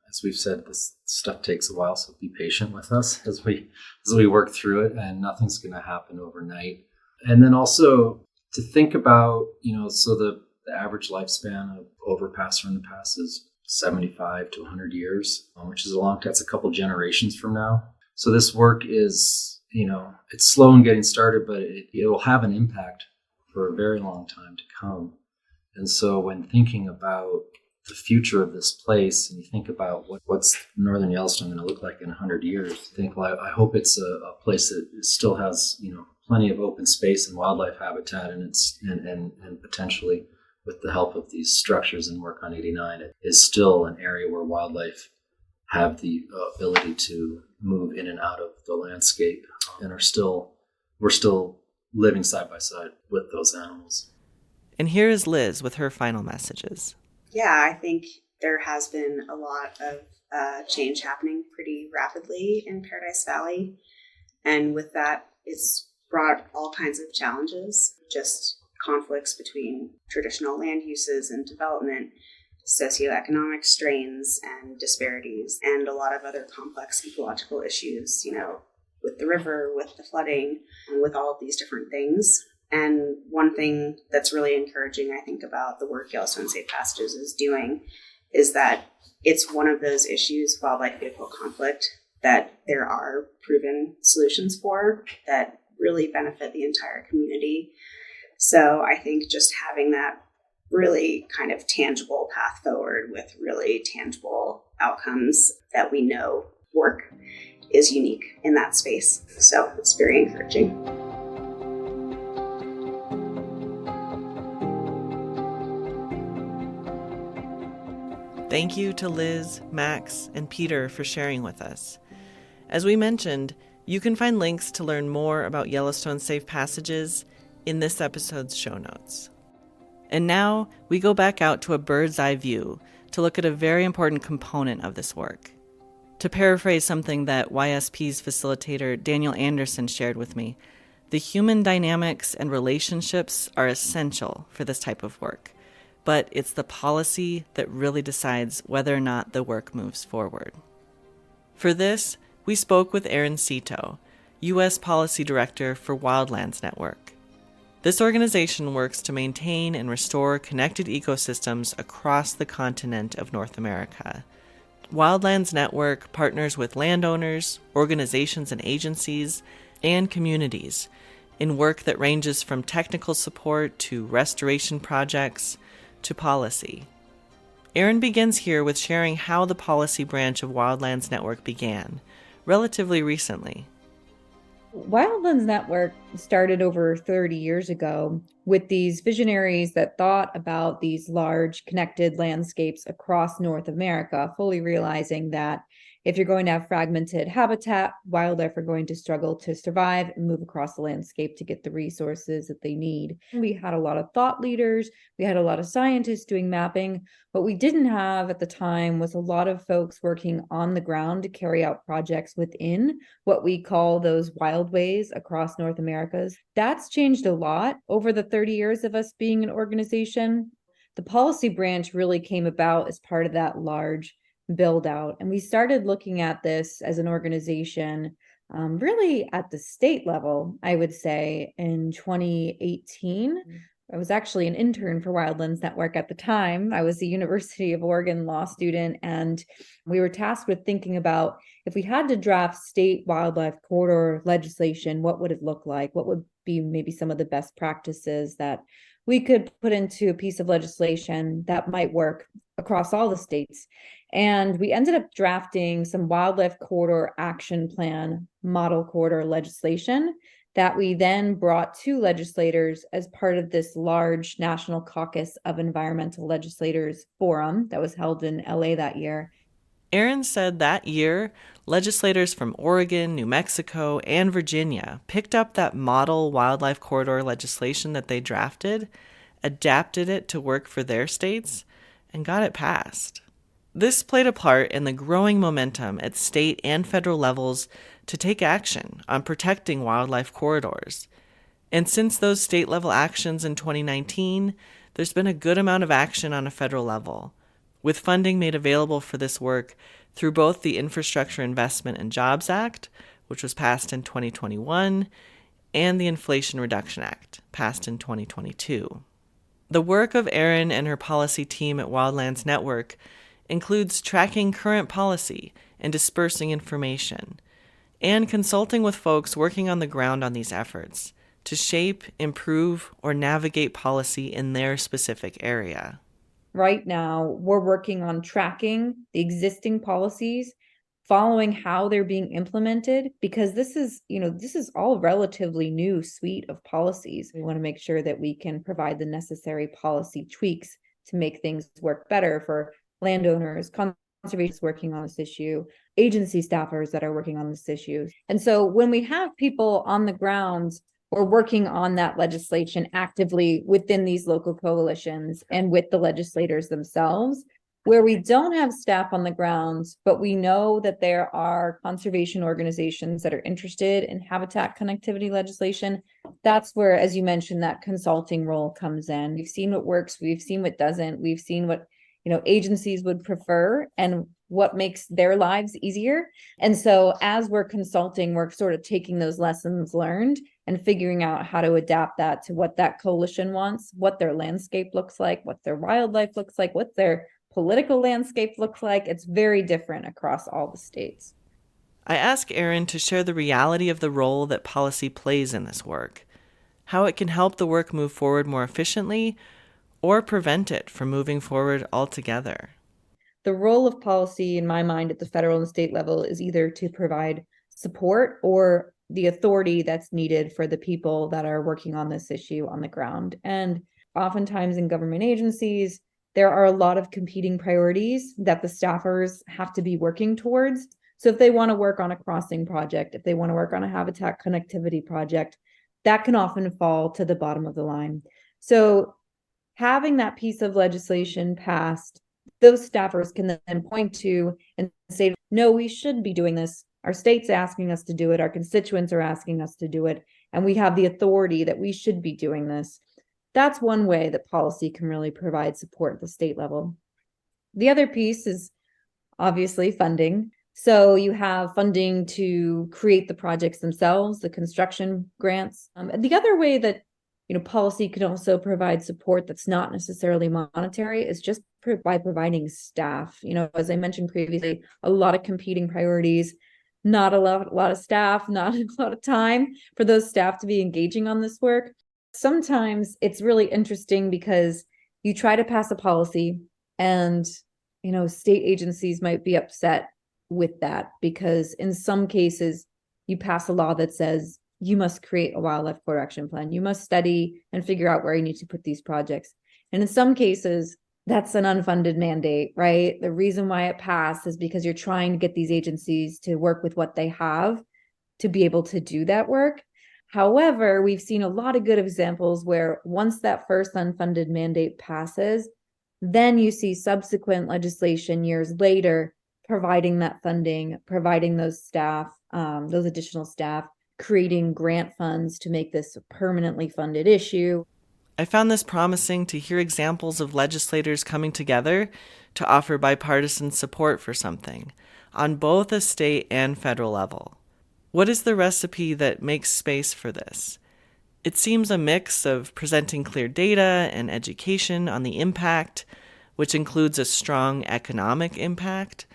as we've said, this stuff takes a while, so be patient with us as we work through it, and nothing's going to happen overnight. And then also to think about, so the average lifespan of overpass or underpass is 75 to 100 years, which is that's a couple generations from now. So this work is, it's slow in getting started, but it will have an impact for a very long time to come. And so when thinking about the future of this place, and you think about what's Northern Yellowstone going to look like in 100 years, think, well, I hope it's a place that still has, plenty of open space and wildlife habitat, and potentially with the help of these structures and work on 89, it is still an area where wildlife have the ability to move in and out of the landscape, and we're still living side by side with those animals. And here is Liz with her final messages. Yeah, I think there has been a lot of change happening pretty rapidly in Paradise Valley. And with that, it's brought all kinds of challenges, just conflicts between traditional land uses and development, socioeconomic strains and disparities, and a lot of other complex ecological issues, with the river, with the flooding, and with all of these different things. And one thing that's really encouraging, I think, about the work Yellowstone Safe Passages is doing is that it's one of those issues, wildlife vehicle conflict, that there are proven solutions for that really benefit the entire community. So I think just having that really kind of tangible path forward with really tangible outcomes that we know work is unique in that space. So it's very encouraging. Thank you to Liz, Max, and Peter for sharing with us. As we mentioned, you can find links to learn more about Yellowstone Safe Passages in this episode's show notes. And now we go back out to a bird's eye view to look at a very important component of this work. To paraphrase something that YSP's facilitator Daniel Anderson shared with me, the human dynamics and relationships are essential for this type of work, but it's the policy that really decides whether or not the work moves forward. For this, we spoke with Erin Cito, U.S. Policy Director for Wildlands Network. This organization works to maintain and restore connected ecosystems across the continent of North America. Wildlands Network partners with landowners, organizations and agencies, and communities in work that ranges from technical support to restoration projects to policy. Erin begins here with sharing how the policy branch of Wildlands Network began, relatively recently. Wildlands Network started over 30 years ago with these visionaries that thought about these large connected landscapes across North America, fully realizing that if you're going to have fragmented habitat, wildlife are going to struggle to survive and move across the landscape to get the resources that they need. We had a lot of thought leaders, we had a lot of scientists doing mapping. What we didn't have at the time was a lot of folks working on the ground to carry out projects within what we call those wildways across North America. That's changed a lot over the 30 years of us being an organization. The policy branch really came about as part of that large build out. And we started looking at this as an organization really at the state level, I would say, in 2018. I was actually an intern for Wildlands Network at the time. I was a University of Oregon law student, and we were tasked with thinking about if we had to draft state wildlife corridor legislation, what would it look like? What would be maybe some of the best practices that we could put into a piece of legislation that might work across all the states? And we ended up drafting some wildlife corridor action plan model corridor legislation that we then brought to legislators as part of this large National Caucus of Environmental Legislators forum that was held in LA that year. Erin said that year, legislators from Oregon, New Mexico, and Virginia picked up that model wildlife corridor legislation that they drafted, adapted it to work for their states, and got it passed. This played a part in the growing momentum at state and federal levels to take action on protecting wildlife corridors. And since those state-level actions in 2019, there's been a good amount of action on a federal level, with funding made available for this work through both the Infrastructure Investment and Jobs Act, which was passed in 2021, and the Inflation Reduction Act, passed in 2022. The work of Erin and her policy team at Wildlands Network includes tracking current policy and dispersing information, and consulting with folks working on the ground on these efforts to shape, improve, or navigate policy in their specific area. Right now, we're working on tracking the existing policies, following how they're being implemented, because this is all relatively new suite of policies. We want to make sure that we can provide the necessary policy tweaks to make things work better for landowners, conservationists working on this issue, agency staffers that are working on this issue. And so when we have people on the ground or working on that legislation actively within these local coalitions and with the legislators themselves, where we don't have staff on the ground, but we know that there are conservation organizations that are interested in habitat connectivity legislation, that's where, as you mentioned, that consulting role comes in. We've seen what works, we've seen what doesn't, we've seen what agencies would prefer and what makes their lives easier. And so as we're consulting, we're sort of taking those lessons learned and figuring out how to adapt that to what that coalition wants, what their landscape looks like, what their wildlife looks like, what their political landscape looks like. It's very different across all the states. I ask Erin to share the reality of the role that policy plays in this work, how it can help the work move forward more efficiently, or prevent it from moving forward altogether. The role of policy, in my mind, at the federal and state level is either to provide support or the authority that's needed for the people that are working on this issue on the ground. And oftentimes in government agencies, there are a lot of competing priorities that the staffers have to be working towards. So if they want to work on a crossing project, if they want to work on a habitat connectivity project, that can often fall to the bottom of the line. So having that piece of legislation passed, those staffers can then point to and say, no, we should be doing this. Our state's asking us to do it. Our constituents are asking us to do it. And we have the authority that we should be doing this. That's one way that policy can really provide support at the state level. The other piece is obviously funding. So you have funding to create the projects themselves, the construction grants. And the other way that policy can also provide support that's not necessarily monetary is just by providing staff. As I mentioned previously, a lot of competing priorities, not a lot of staff, not a lot of time for those staff to be engaging on this work. Sometimes it's really interesting because you try to pass a policy and, state agencies might be upset with that because in some cases you pass a law that says you must create a wildlife corridor action plan. You must study and figure out where you need to put these projects. And in some cases, that's an unfunded mandate, right? The reason why it passed is because you're trying to get these agencies to work with what they have to be able to do that work. However, we've seen a lot of good examples where once that first unfunded mandate passes, then you see subsequent legislation years later providing that funding, providing those staff, those additional staff, creating grant funds to make this a permanently funded issue. I found this promising to hear examples of legislators coming together to offer bipartisan support for something on both a state and federal level. What is the recipe that makes space for this? It seems a mix of presenting clear data and education on the impact, which includes a strong economic impact,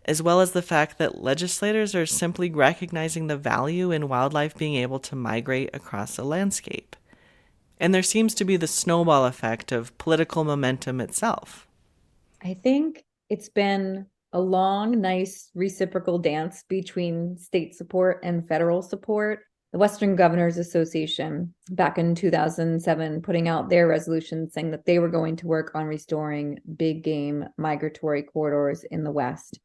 as well as the fact that legislators are simply recognizing the value in wildlife being able to migrate across a landscape. And there seems to be the snowball effect of political momentum itself. I think it's been a long, nice reciprocal dance between state support and federal support. The Western Governors Association, back in 2007, putting out their resolution saying that they were going to work on restoring big game migratory corridors in the West.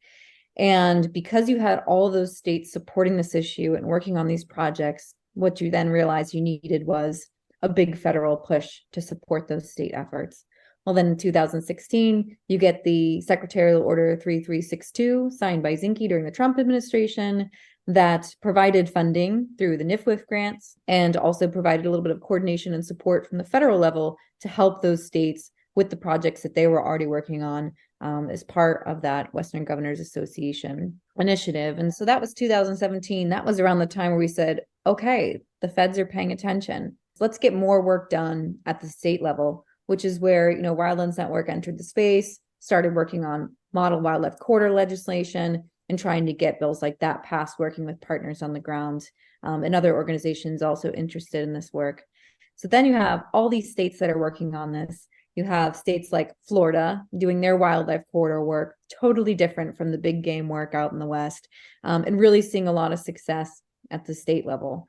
And because you had all those states supporting this issue and working on these projects, what you then realized you needed was a big federal push to support those state efforts. Well, then in 2016, you get the Secretarial Order 3362 signed by Zinke during the Trump administration, that provided funding through the NIFWIF grants and also provided a little bit of coordination and support from the federal level to help those states with the projects that they were already working on as part of that Western Governors Association initiative. And so that was 2017. That was around the time where we said, okay, the feds are paying attention. Let's get more work done at the state level, which is where, Wildlands Network entered the space, started working on model wildlife corridor legislation and trying to get bills like that passed, working with partners on the ground and other organizations also interested in this work. So then you have all these states that are working on this. You have states like Florida doing their wildlife corridor work, totally different from the big game work out in the West, and really seeing a lot of success at the state level.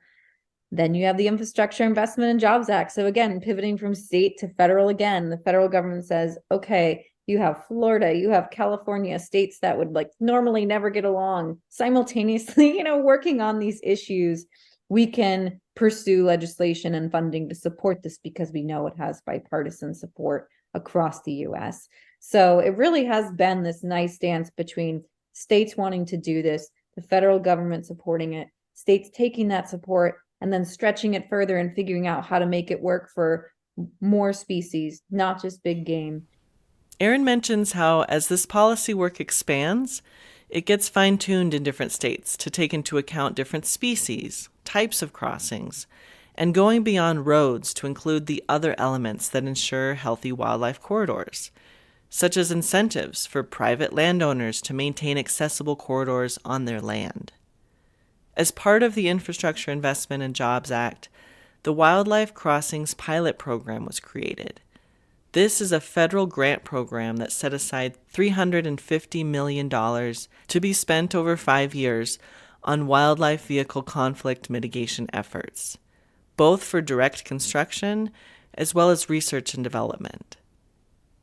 Then you have the Infrastructure Investment and Jobs Act. So again, pivoting from state to federal again, the federal government says, okay, you have Florida, you have California, states that would normally never get along, simultaneously, working on these issues. We can pursue legislation and funding to support this because we know it has bipartisan support across the US. So it really has been this nice dance between states wanting to do this, the federal government supporting it, states taking that support and then stretching it further and figuring out how to make it work for more species, not just big game. Erin mentions how as this policy work expands, it gets fine-tuned in different states to take into account different species, types of crossings, and going beyond roads to include the other elements that ensure healthy wildlife corridors, such as incentives for private landowners to maintain accessible corridors on their land. As part of the Infrastructure Investment and Jobs Act, the Wildlife Crossings Pilot Program was created. This is a federal grant program that set aside $350 million to be spent over 5 years on wildlife vehicle conflict mitigation efforts, both for direct construction as well as research and development.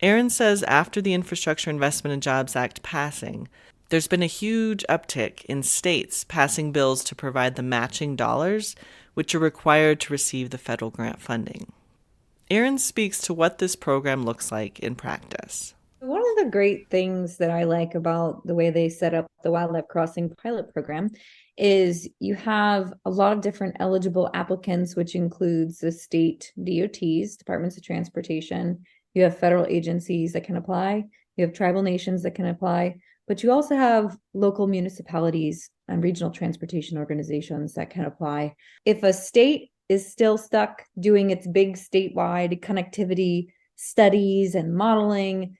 Erin says after the Infrastructure Investment and Jobs Act passing, there's been a huge uptick in states passing bills to provide the matching dollars which are required to receive the federal grant funding. Erin speaks to what this program looks like in practice. One of the great things that I like about the way they set up the Wildlife Crossing Pilot Program is you have a lot of different eligible applicants, which includes the state DOTs, Departments of Transportation. You have federal agencies that can apply. You have tribal nations that can apply. But you also have local municipalities and regional transportation organizations that can apply. If a state is still stuck doing its big statewide connectivity studies and modeling,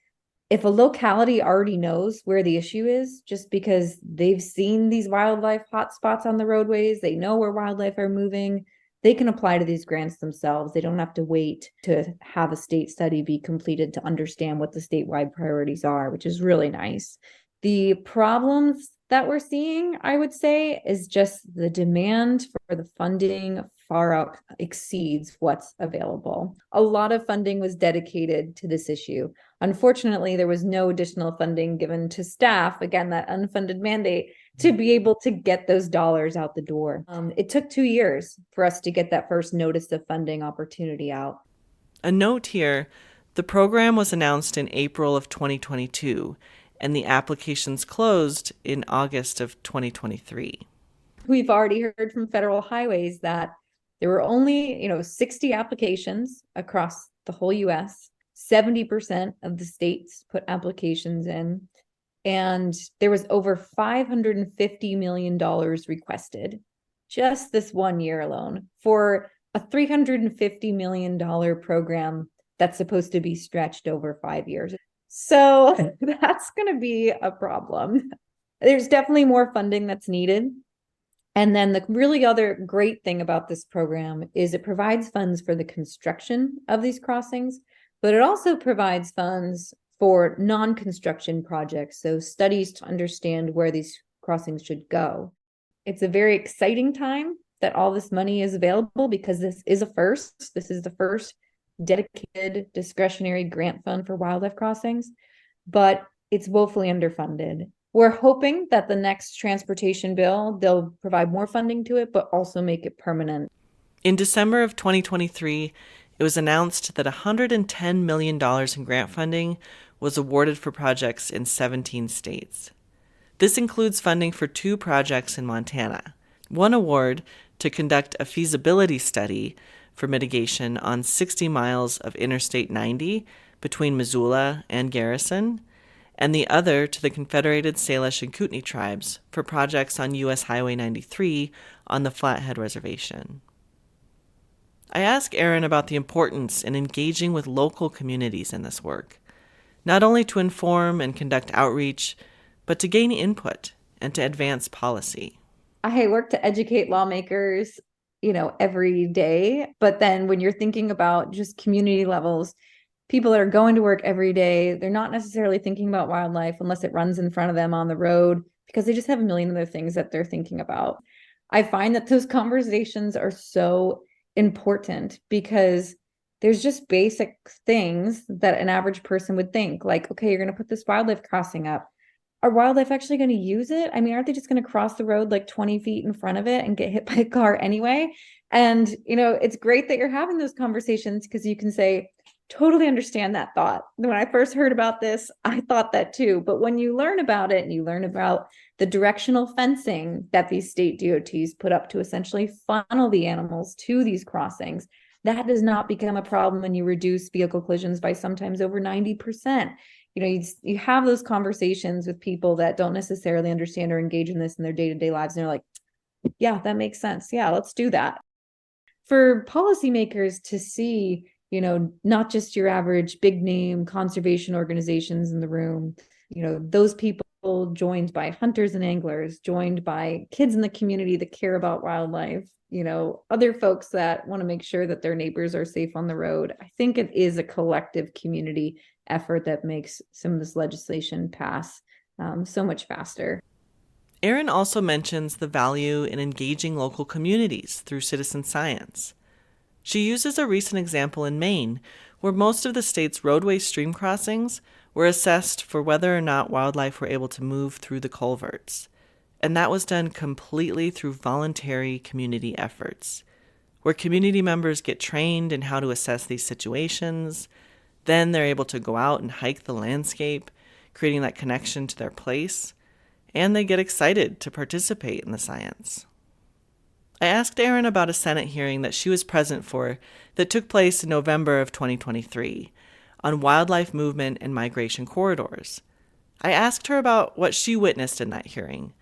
if a locality already knows where the issue is, just because they've seen these wildlife hotspots on the roadways, they know where wildlife are moving, they can apply to these grants themselves. They don't have to wait to have a state study be completed to understand what the statewide priorities are, which is really nice. The problems that we're seeing, I would say, is just the demand for the funding far out exceeds what's available. A lot of funding was dedicated to this issue. Unfortunately, there was no additional funding given to staff, again, that unfunded mandate, to be able to get those dollars out the door. It took 2 years for us to get that first notice of funding opportunity out. A note here, the program was announced in April of 2022, and the applications closed in August of 2023. We've already heard from Federal Highways that there were only, 60 applications across the whole US. 70% of the states put applications in, and there was over $550 million requested just this 1 year alone for a $350 million program that's supposed to be stretched over 5 years. So that's going to be a problem. There's definitely more funding that's needed. And then the really other great thing about this program is it provides funds for the construction of these crossings, but it also provides funds for non-construction projects, so studies to understand where these crossings should go. It's a very exciting time that all this money is available because this is a first. This is the first dedicated discretionary grant fund for wildlife crossings, but it's woefully underfunded. We're hoping that the next transportation bill, they'll provide more funding to it, but also make it permanent. In December of 2023, it was announced that $110 million in grant funding was awarded for projects in 17 states. This includes funding for 2 projects in Montana. One award to conduct a feasibility study for mitigation on 60 miles of Interstate 90 between Missoula and Garrison, and the other to the Confederated Salish and Kootenai tribes for projects on U.S. Highway 93 on the Flathead Reservation. I asked Erin about the importance in engaging with local communities in this work, not only to inform and conduct outreach, but to gain input and to advance policy. I work to educate lawmakers, every day. But then when you're thinking about just community levels, people that are going to work every day, they're not necessarily thinking about wildlife unless it runs in front of them on the road because they just have a million other things that they're thinking about. I find that those conversations are so important because there's just basic things that an average person would think, like, okay, you're going to put this wildlife crossing up. Are wildlife actually going to use it? I mean, aren't they just going to cross the road like 20 feet in front of it and get hit by a car anyway? And, it's great that you're having those conversations because you can say, totally understand that thought. When I first heard about this, I thought that too. But when you learn about it and you learn about the directional fencing that these state DOTs put up to essentially funnel the animals to these crossings, that does not become a problem when you reduce vehicle collisions by sometimes over 90%. You have those conversations with people that don't necessarily understand or engage in this in their day-to-day lives. And they're like, yeah, that makes sense. Yeah, let's do that. For policymakers to see, not just your average big name conservation organizations in the room, those people joined by hunters and anglers, joined by kids in the community that care about wildlife, other folks that want to make sure that their neighbors are safe on the road. I think it is a collective community effort that makes some of this legislation pass so much faster. Erin also mentions the value in engaging local communities through citizen science. She uses a recent example in Maine, where most of the state's roadway stream crossings were assessed for whether or not wildlife were able to move through the culverts. And that was done completely through voluntary community efforts, where community members get trained in how to assess these situations. Then they're able to go out and hike the landscape, creating that connection to their place, and they get excited to participate in the science. I asked Erin about a Senate hearing that she was present for that took place in November of 2023 on wildlife movement and migration corridors. I asked her about what she witnessed in that hearing.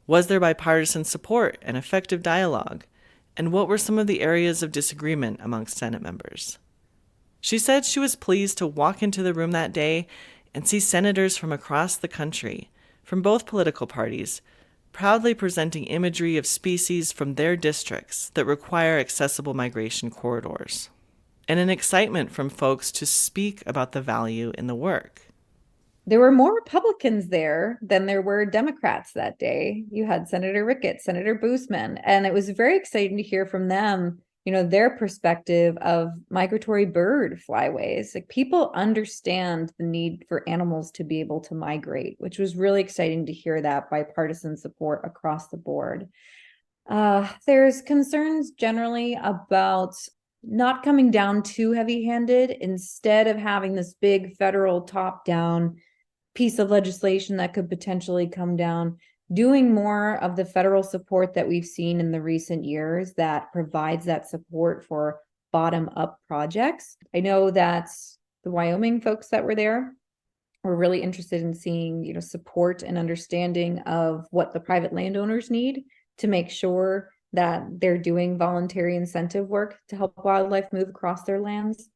Was there bipartisan support and effective dialogue? And what were some of the areas of disagreement amongst Senate members? She said she was pleased to walk into the room that day and see senators from across the country, from both political parties, proudly presenting imagery of species from their districts that require accessible migration corridors, and an excitement from folks to speak about the value in the work. There were more Republicans there than there were Democrats that day. You had Senator Ricketts, Senator Boozman, and it was very exciting to hear from them, their perspective of migratory bird flyways. Like, people understand the need for animals to be able to migrate, which was really exciting to hear that bipartisan support across the board. There's concerns generally about not coming down too heavy-handed, instead of having this big federal top-down piece of legislation that could potentially come down, doing more of the federal support that we've seen in the recent years that provides that support for bottom-up projects. I know that the Wyoming folks that were there were really interested in seeing, support and understanding of what the private landowners need to make sure that they're doing voluntary incentive work to help wildlife move across their lands.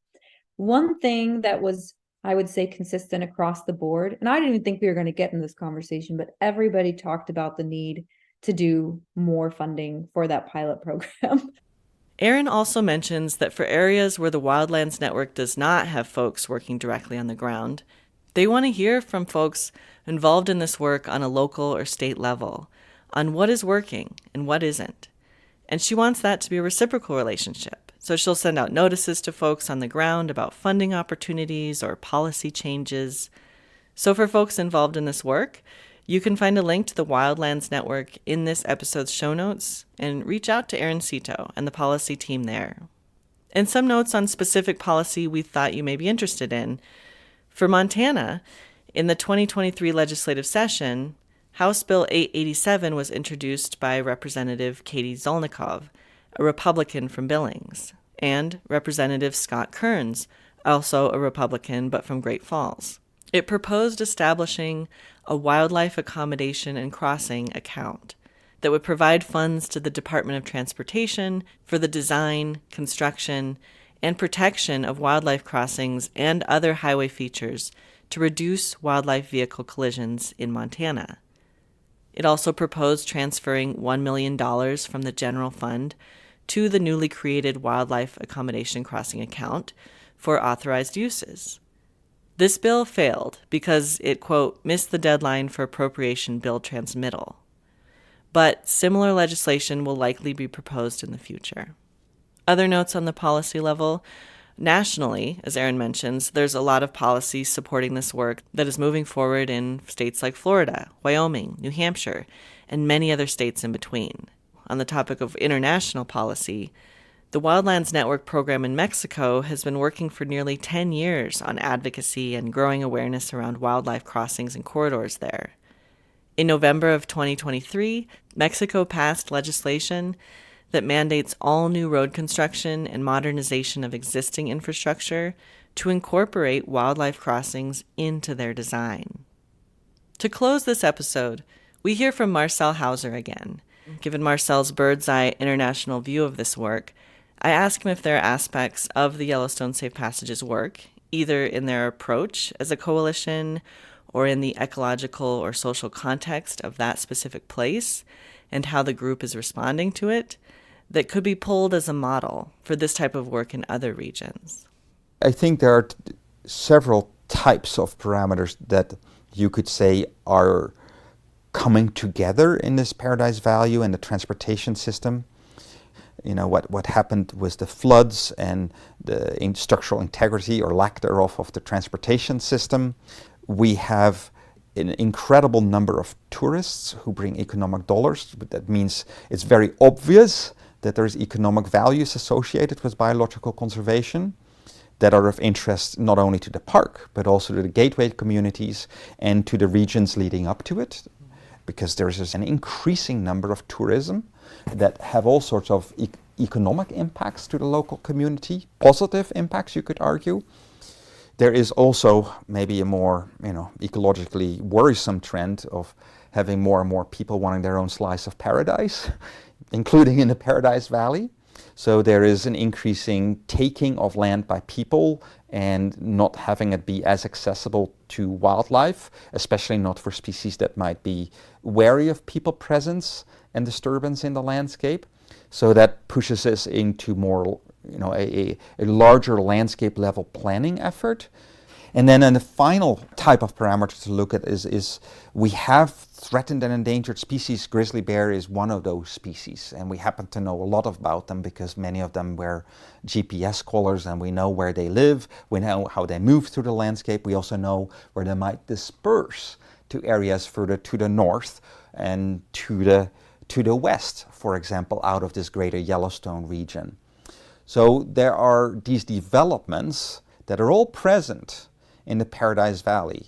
One thing that was, I would say, consistent across the board, and I didn't even think we were going to get in this conversation, but everybody talked about the need to do more funding for that pilot program. Erin also mentions that for areas where the Wildlands Network does not have folks working directly on the ground, they want to hear from folks involved in this work on a local or state level, on what is working and what isn't. And she wants that to be a reciprocal relationship. So she'll send out notices to folks on the ground about funding opportunities or policy changes. So for folks involved in this work, you can find a link to the Wildlands Network in this episode's show notes and reach out to Erin Cito and the policy team there. And some notes on specific policy we thought you may be interested in. For Montana, in the 2023 legislative session, House Bill 887 was introduced by Representative Katie Zolnikov, a Republican from Billings, and Representative Scott Kearns, also a Republican but from Great Falls. It proposed establishing a wildlife accommodation and crossing account that would provide funds to the Department of Transportation for the design, construction, and protection of wildlife crossings and other highway features to reduce wildlife vehicle collisions in Montana. It also proposed transferring $1 million from the general fund to the newly created Wildlife Accommodation Crossing account for authorized uses. This bill failed because it, quote, missed the deadline for appropriation bill transmittal. But similar legislation will likely be proposed in the future. Other notes on the policy level. Nationally, as Erin mentions, there's a lot of policy supporting this work that is moving forward in states like Florida, Wyoming, New Hampshire, and many other states in between. On the topic of international policy, the Wildlands Network program in Mexico has been working for nearly 10 years on advocacy and growing awareness around wildlife crossings and corridors there. In November of 2023, Mexico passed legislation that mandates all new road construction and modernization of existing infrastructure to incorporate wildlife crossings into their design. To close this episode, we hear from Marcel Hauser again. Given Marcel's bird's-eye international view of this work, I ask him if there are aspects of the Yellowstone Safe Passages work, either in their approach as a coalition or in the ecological or social context of that specific place, and how the group is responding to it, that could be pulled as a model for this type of work in other regions. I think there are several types of parameters that you could say are coming together in this paradise value and the transportation system. You know, what happened with the floods and the structural integrity or lack thereof of the transportation system. We have an incredible number of tourists who bring economic dollars. But that means it's very obvious that there's economic values associated with biological conservation that are of interest not only to the park, but also to the gateway communities and to the regions leading up to it, because there's an increasing number of tourism that have all sorts of economic impacts to the local community, positive impacts, you could argue. There is also maybe a more, ecologically worrisome trend of having more and more people wanting their own slice of paradise, including in the Paradise Valley. So there is an increasing taking of land by people and not having it be as accessible to wildlife, especially not for species that might be wary of people presence and disturbance in the landscape. So that pushes us into more, a larger landscape level planning effort. And then the final type of parameter to look at is we have threatened and endangered species. Grizzly bear is one of those species, and we happen to know a lot about them because many of them wear GPS collars and we know where they live, we know how they move through the landscape, we also know where they might disperse to areas further to the north and to the west, for example, out of this greater Yellowstone region. So there are these developments that are all present in the Paradise Valley,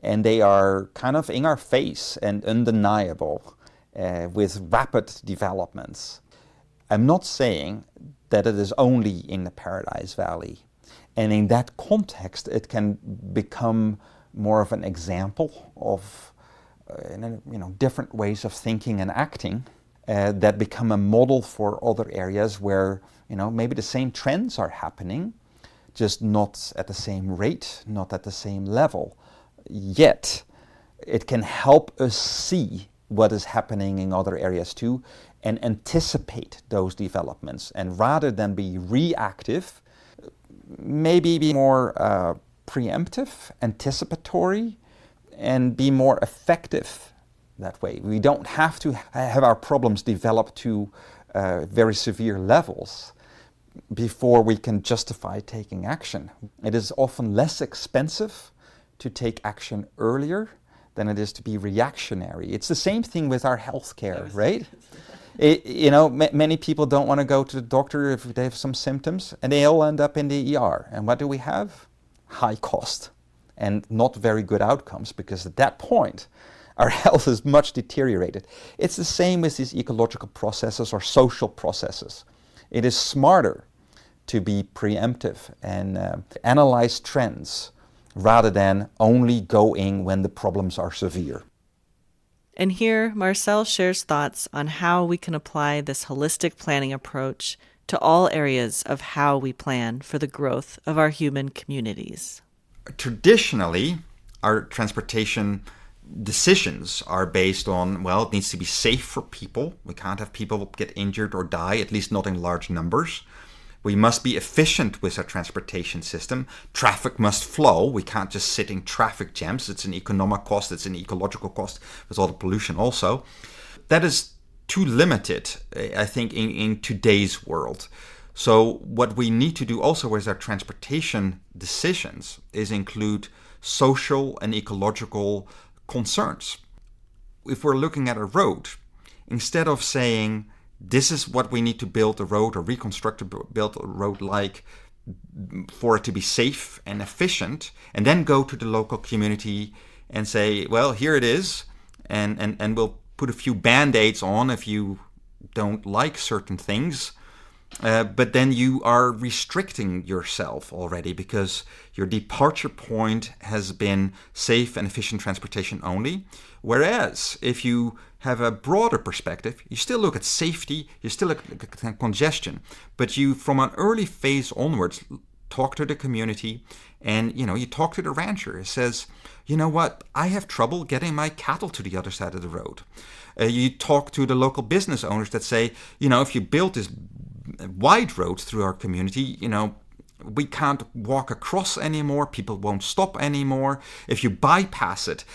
and they are kind of in our face and undeniable with rapid developments. I'm not saying that it is only in the Paradise Valley, and in that context it can become more of an example of different ways of thinking and acting that become a model for other areas where maybe the same trends are happening, just not at the same rate, not at the same level. Yet, it can help us see what is happening in other areas too and anticipate those developments. And rather than be reactive, maybe be more preemptive, anticipatory, and be more effective that way. We don't have to have our problems develop to very severe levels before we can justify taking action. It is often less expensive to take action earlier than it is to be reactionary. It's the same thing with our healthcare, right? Many people don't want to go to the doctor if they have some symptoms, and they all end up in the ER. And what do we have? High cost and not very good outcomes, because at that point, our health is much deteriorated. It's the same with these ecological processes or social processes. It is smarter to be preemptive and analyze trends rather than only going when the problems are severe. And here, Marcel shares thoughts on how we can apply this holistic planning approach to all areas of how we plan for the growth of our human communities. Traditionally, our transportation decisions are based on, well, it needs to be safe for people. We can't have people get injured or die, at least not in large numbers. We must be efficient with our transportation system. Traffic must flow. We can't just sit in traffic jams. It's an economic cost, it's an ecological cost with all the pollution also. That is too limited, I think, in today's world. So what we need to do also with our transportation decisions is include social and ecological concerns. If we're looking at a road, instead of saying, this is what we need to build a road or reconstruct build a road like for it to be safe and efficient, and then go to the local community and say, well, here it is, and we'll put a few band-aids on if you don't like certain things. But then you are restricting yourself already because your departure point has been safe and efficient transportation only. Whereas if you have a broader perspective, you still look at safety, you still look at congestion, but you, from an early phase onwards, talk to the community and, you talk to the rancher. It says, you know what, I have trouble getting my cattle to the other side of the road. You talk to the local business owners that say, if you build this wide roads through our community, we can't walk across anymore. People won't stop anymore. If you bypass it,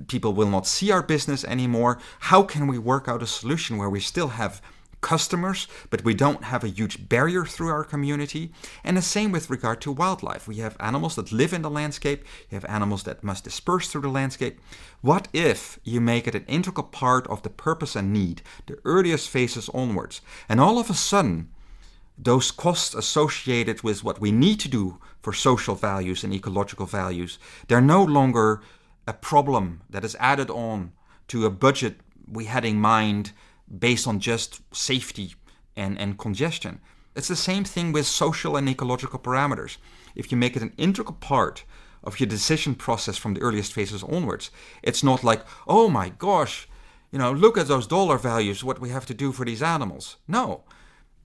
people will not see our business anymore. How can we work out a solution where we still have customers, but we don't have a huge barrier through our community? And the same with regard to wildlife. We have animals that live in the landscape. You have animals that must disperse through the landscape. What if you make it an integral part of the purpose and need, the earliest phases onwards, and all of a sudden, those costs associated with what we need to do for social values and ecological values, they're no longer a problem that is added on to a budget we had in mind based on just safety and congestion. It's the same thing with social and ecological parameters. If you make it an integral part of your decision process from the earliest phases onwards, it's not like, oh my gosh, look at those dollar values, what we have to do for these animals. No.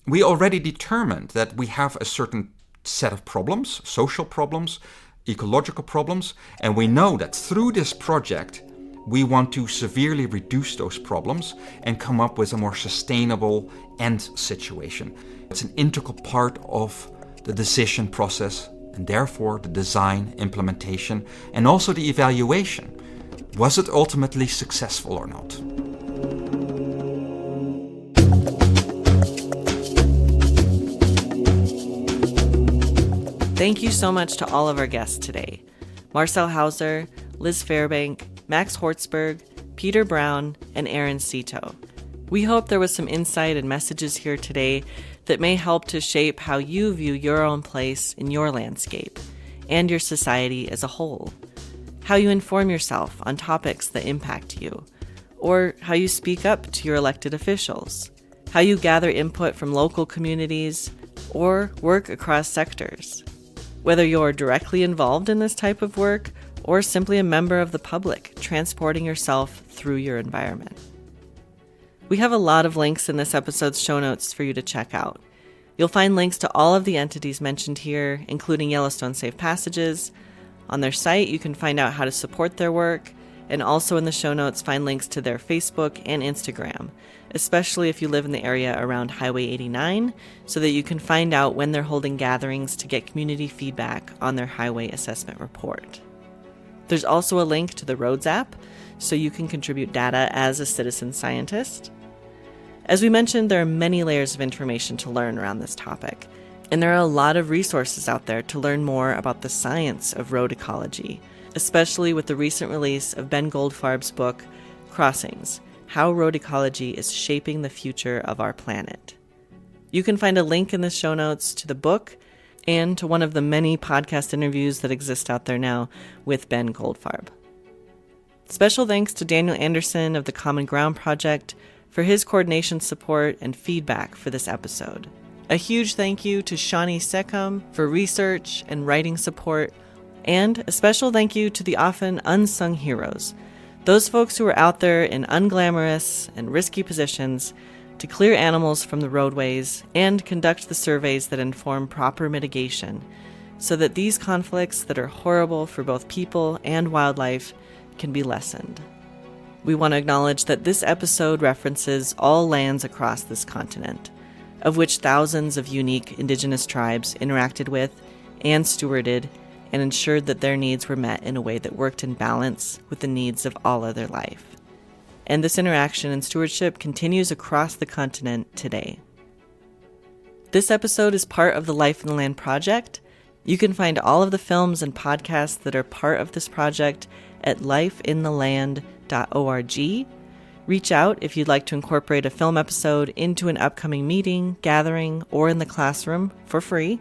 We already determined that we have a certain set of problems, social problems, ecological problems, and we know that through this project, we want to severely reduce those problems and come up with a more sustainable end situation. It's an integral part of the decision process and therefore the design, implementation, and also the evaluation. Was it ultimately successful or not? Thank you so much to all of our guests today. Marcel Hauser, Liz Fairbank, Max Hortzberg, Peter Brown, and Aaron Cito. We hope there was some insight and messages here today that may help to shape how you view your own place in your landscape and your society as a whole, how you inform yourself on topics that impact you, or how you speak up to your elected officials, how you gather input from local communities, or work across sectors. Whether you're directly involved in this type of work or simply a member of the public transporting yourself through your environment. We have a lot of links in this episode's show notes for you to check out. You'll find links to all of the entities mentioned here, including Yellowstone Safe Passages. On their site, you can find out how to support their work, and also in the show notes, find links to their Facebook and Instagram, especially if you live in the area around Highway 89, so that you can find out when they're holding gatherings to get community feedback on their highway assessment report. There's also a link to the Roads app, so you can contribute data as a citizen scientist. As we mentioned, there are many layers of information to learn around this topic, and there are a lot of resources out there to learn more about the science of road ecology, especially with the recent release of Ben Goldfarb's book, Crossings: How Road Ecology is Shaping the Future of Our Planet. You can find a link in the show notes to the book and to one of the many podcast interviews that exist out there now with Ben Goldfarb. Special thanks to Daniel Anderson of the Common Ground Project for his coordination support and feedback for this episode. A huge thank you to Shawnee Seckham for research and writing support, and a special thank you to the often unsung heroes, those folks who are out there in unglamorous and risky positions to clear animals from the roadways and conduct the surveys that inform proper mitigation so that these conflicts that are horrible for both people and wildlife can be lessened. We want to acknowledge that this episode references all lands across this continent, of which thousands of unique indigenous tribes interacted with and stewarded and ensured that their needs were met in a way that worked in balance with the needs of all other life. And this interaction and stewardship continues across the continent today. This episode is part of the Life in the Land project. You can find all of the films and podcasts that are part of this project at lifeintheland.org. Reach out if you'd like to incorporate a film episode into an upcoming meeting, gathering, or in the classroom for free,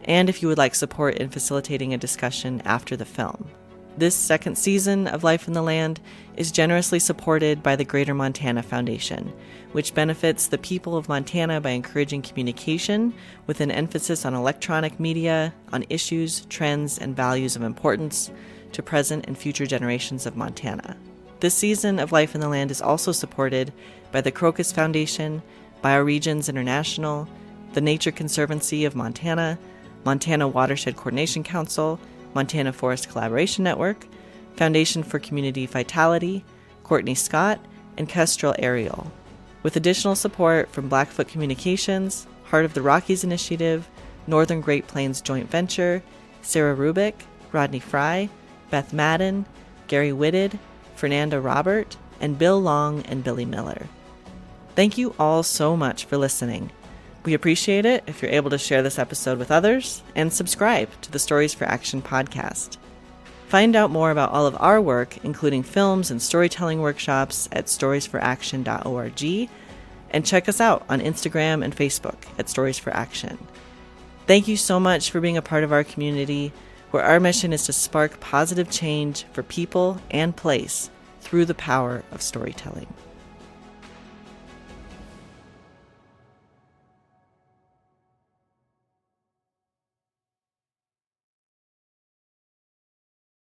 and if you would like support in facilitating a discussion after the film. This second season of Life in the Land is generously supported by the Greater Montana Foundation, which benefits the people of Montana by encouraging communication with an emphasis on electronic media, on issues, trends, and values of importance to present and future generations of Montana. This season of Life in the Land is also supported by the Crocus Foundation, Bioregions International, the Nature Conservancy of Montana, Montana Watershed Coordination Council, Montana Forest Collaboration Network, Foundation for Community Vitality, Courtney Scott, and Kestrel Ariel, with additional support from Blackfoot Communications, Heart of the Rockies Initiative, Northern Great Plains Joint Venture, Sarah Rubik, Rodney Fry, Beth Madden, Gary Whitted, Fernanda Robert, and Bill Long and Billy Miller. Thank you all so much for listening. We appreciate it if you're able to share this episode with others and subscribe to the Stories for Action podcast. Find out more about all of our work, including films and storytelling workshops, at storiesforaction.org, and check us out on Instagram and Facebook at Stories for Action. Thank you so much for being a part of our community, where our mission is to spark positive change for people and place through the power of storytelling.